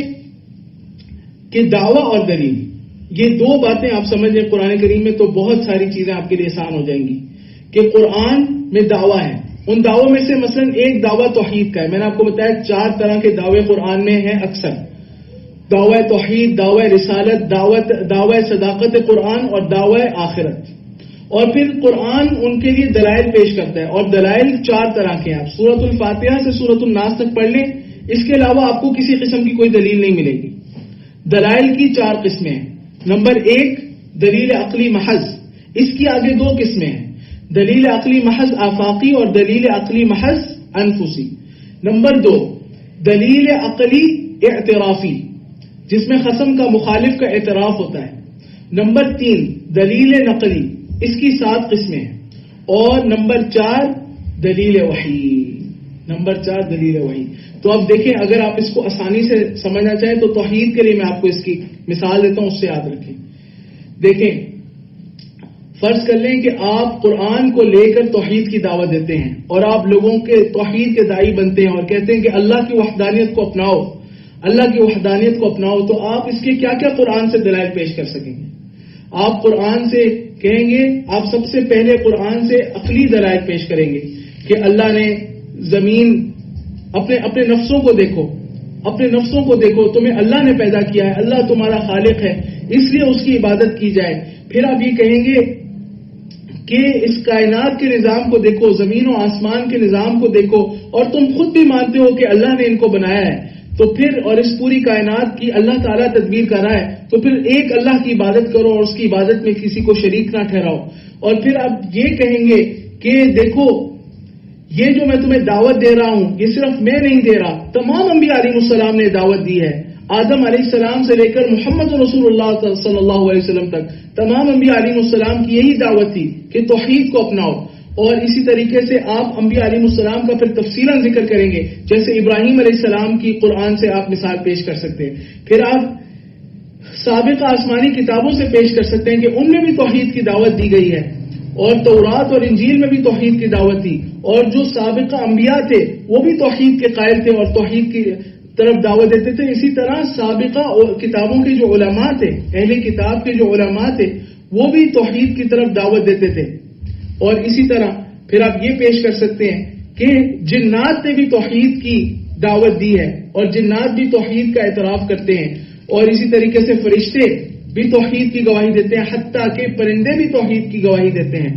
کہ دعویٰ اور دلیل، یہ 2 باتیں آپ سمجھ لیں قرآن کریم میں، تو بہت ساری چیزیں آپ کے لیے آسان ہو جائیں گی کہ قرآن میں دعویٰ ہے، ان دعووں میں سے مثلا ایک دعویٰ توحید کا ہے. میں نے آپ کو بتایا 4 طرح کے دعوے قرآن میں ہیں اکثر: دعوی توحید، دعوی رسالت، دعوی صداقت قرآن اور دعوی آخرت. اور پھر قرآن ان کے لیے دلائل پیش کرتا ہے، اور دلائل 4 طرح کے ہیں. آپ سورۃ الفاتحہ سے سورۃ الناس تک پڑھ لیں، اس کے علاوہ آپ کو کسی قسم کی کوئی دلیل نہیں ملے گی. دلائل کی 4 قسمیں ہیں. نمبر 1 دلیل عقلی محض، اس کی آگے 2 قسمیں ہیں: دلیل عقلی محض آفاقی اور دلیل عقلی محض انفسی. نمبر 2 دلیل عقلی اعترافی، جس میں قسم کا مخالف کا اعتراف ہوتا ہے. نمبر 3 دلیل نقلی، اس کی 7 قسمیں ہیں. اور نمبر 4 دلیل وحی. نمبر 4 دلیل وحی. تو اب دیکھیں، اگر آپ اس کو آسانی سے سمجھنا چاہیں تو توحید کے لیے میں آپ کو اس کی مثال دیتا ہوں، اس سے یاد رکھیں. دیکھیں، فرض کر لیں کہ آپ قرآن کو لے کر توحید کی دعوت دیتے ہیں اور آپ لوگوں کے توحید کے داعی بنتے ہیں اور کہتے ہیں کہ اللہ کی وحدانیت کو اپناؤ، اللہ کی وحدانیت کو اپناؤ. تو آپ اس کے کیا کیا قرآن سے دلائل پیش کر سکیں گے؟ آپ قرآن سے کہیں گے، آپ سب سے پہلے قرآن سے عقلی دلائل پیش کریں گے کہ اللہ نے زمین، اپنے نفسوں کو دیکھو، اپنے نفسوں کو دیکھو، تمہیں اللہ نے پیدا کیا ہے، اللہ تمہارا خالق ہے، اس لیے اس کی عبادت کی جائے. پھر آپ یہ کہیں گے کہ اس کائنات کے نظام کو دیکھو، زمین و آسمان کے نظام کو دیکھو، اور تم خود بھی مانتے ہو کہ اللہ نے ان کو بنایا ہے. تو پھر، اور اس پوری کائنات کی اللہ تعالیٰ تدبیر کر رہا ہے، تو پھر ایک اللہ کی عبادت کرو اور اس کی عبادت میں کسی کو شریک نہ ٹھہراؤ. اور پھر آپ یہ کہیں گے کہ دیکھو، یہ جو میں تمہیں دعوت دے رہا ہوں، یہ صرف میں نہیں دے رہا، تمام انبیاء علیہ السلام نے دعوت دی ہے. آدم علیہ السلام سے لے کر محمد رسول اللہ صلی اللہ علیہ وسلم تک تمام انبیاء علیہ السلام کی یہی دعوت تھی کہ توحید کو اپناؤ. اور اسی طریقے سے آپ انبیاء علیہ السلام کا پھر تفصیلاً ذکر کریں گے، جیسے ابراہیم علیہ السلام کی قرآن سے آپ مثال پیش کر سکتے ہیں. پھر آپ سابقہ آسمانی کتابوں سے پیش کر سکتے ہیں کہ ان میں بھی توحید کی دعوت دی گئی ہے، اور تورات اور انجیل میں بھی توحید کی دعوت تھی، اور جو سابقہ انبیاء تھے وہ بھی توحید کے قائل تھے اور توحید کی طرف دعوت دیتے تھے. اسی طرح سابقہ کتابوں کے جو علماء تھے، اہل کتاب کے جو علماء تھے، وہ بھی توحید کی طرف دعوت دیتے تھے. اور اسی طرح پھر آپ یہ پیش کر سکتے ہیں کہ جنات نے بھی توحید کی دعوت دی ہے اور جنات بھی توحید کا اعتراف کرتے ہیں. اور اسی طریقے سے فرشتے بھی توحید کی گواہی دیتے ہیں، حتیٰ کہ پرندے بھی توحید کی گواہی دیتے ہیں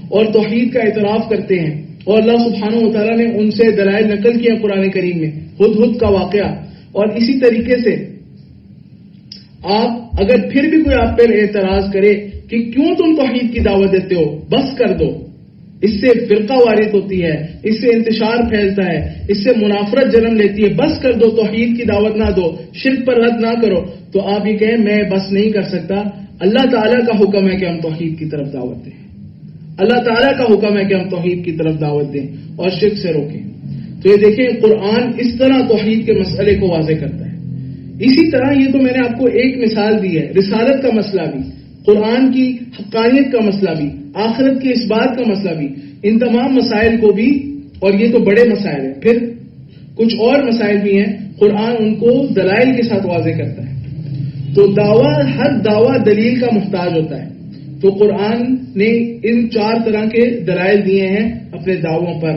اور توحید کا اعتراف کرتے ہیں. اور اللہ سبحانہ و تعالیٰ نے ان سے دلائل نقل کیا قرآن کریم میں، ہدہد کا واقعہ. اور اسی طریقے سے آپ اگر پھر بھی کوئی آپ پر اعتراض کرے کہ کیوں تم توحید کی دعوت دیتے ہو، بس کر دو، اس سے فرقہ وارث ہوتی ہے، اس سے انتشار پھیلتا ہے، اس سے منافرت جنم لیتی ہے، بس کر دو، توحید کی دعوت نہ دو، شرک پر رد نہ کرو. تو آپ یہ کہیں میں بس نہیں کر سکتا، اللہ تعالیٰ کا حکم ہے کہ ہم توحید کی طرف دعوت دیں، اللہ تعالیٰ کا حکم ہے کہ ہم توحید کی طرف دعوت دیں اور شرک سے روکیں. تو یہ دیکھیں، قرآن اس طرح توحید کے مسئلے کو واضح کرتا ہے. اسی طرح یہ تو میں نے آپ کو ایک مثال دی ہے، رسالت کا مسئلہ بھی، قرآن کی حقانیت کا مسئلہ بھی، آخرت کے اس بات کا مسئلہ بھی، ان تمام مسائل کو بھی، اور یہ تو بڑے مسائل ہیں، پھر کچھ اور مسائل بھی ہیں، قرآن ان کو دلائل کے ساتھ واضح کرتا ہے. تو ہر دعویٰ دلیل کا محتاج ہوتا ہے. تو قرآن نے ان 4 طرح کے دلائل دیے ہیں اپنے دعووں پر.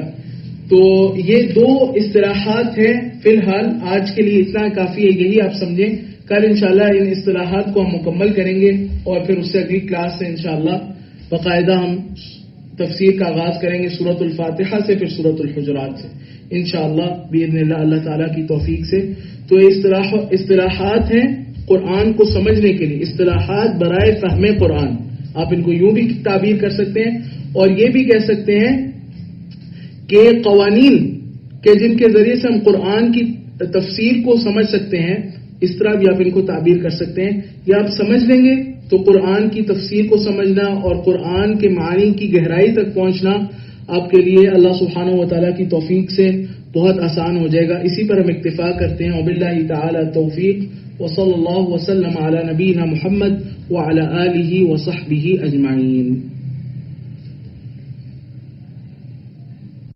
تو یہ 2 اصطلاحات ہیں فی الحال، آج کے لیے اتنا کافی ہے، یہی آپ سمجھیں. کل انشاءاللہ ان اصطلاحات کو ہم مکمل کریں گے اور پھر اس سے اگلی کلاس سے انشاءاللہ باقاعدہ ہم تفسیر کا آغاز کریں گے سورۃ الفاتحہ سے، پھر سورۃ الحجرات سے انشاءاللہ باذن اللہ، اللہ تعالیٰ کی توفیق سے. تو اصطلاحات ہیں قرآن کو سمجھنے کے لیے، اصطلاحات برائے فہم قرآن. آپ ان کو یوں بھی تعبیر کر سکتے ہیں اور یہ بھی کہہ سکتے ہیں کہ قوانین کہ جن کے ذریعے سے ہم قرآن کی تفسیر کو سمجھ سکتے ہیں، اس طرح بھی آپ ان کو تعبیر کر سکتے ہیں. یا آپ سمجھ لیں گے تو قرآن کی تفسیر کو سمجھنا اور قرآن کے معانی کی گہرائی تک پہنچنا آپ کے لیے اللہ سبحانہ و تعالیٰ کی توفیق سے بہت آسان ہو جائے گا. اسی پر ہم اکتفا کرتے ہیں. وباللہ تعالی توفیق، وصلی اللہ وسلم علی نبینا محمد وعلی آلہ وصحبہ اجمعین.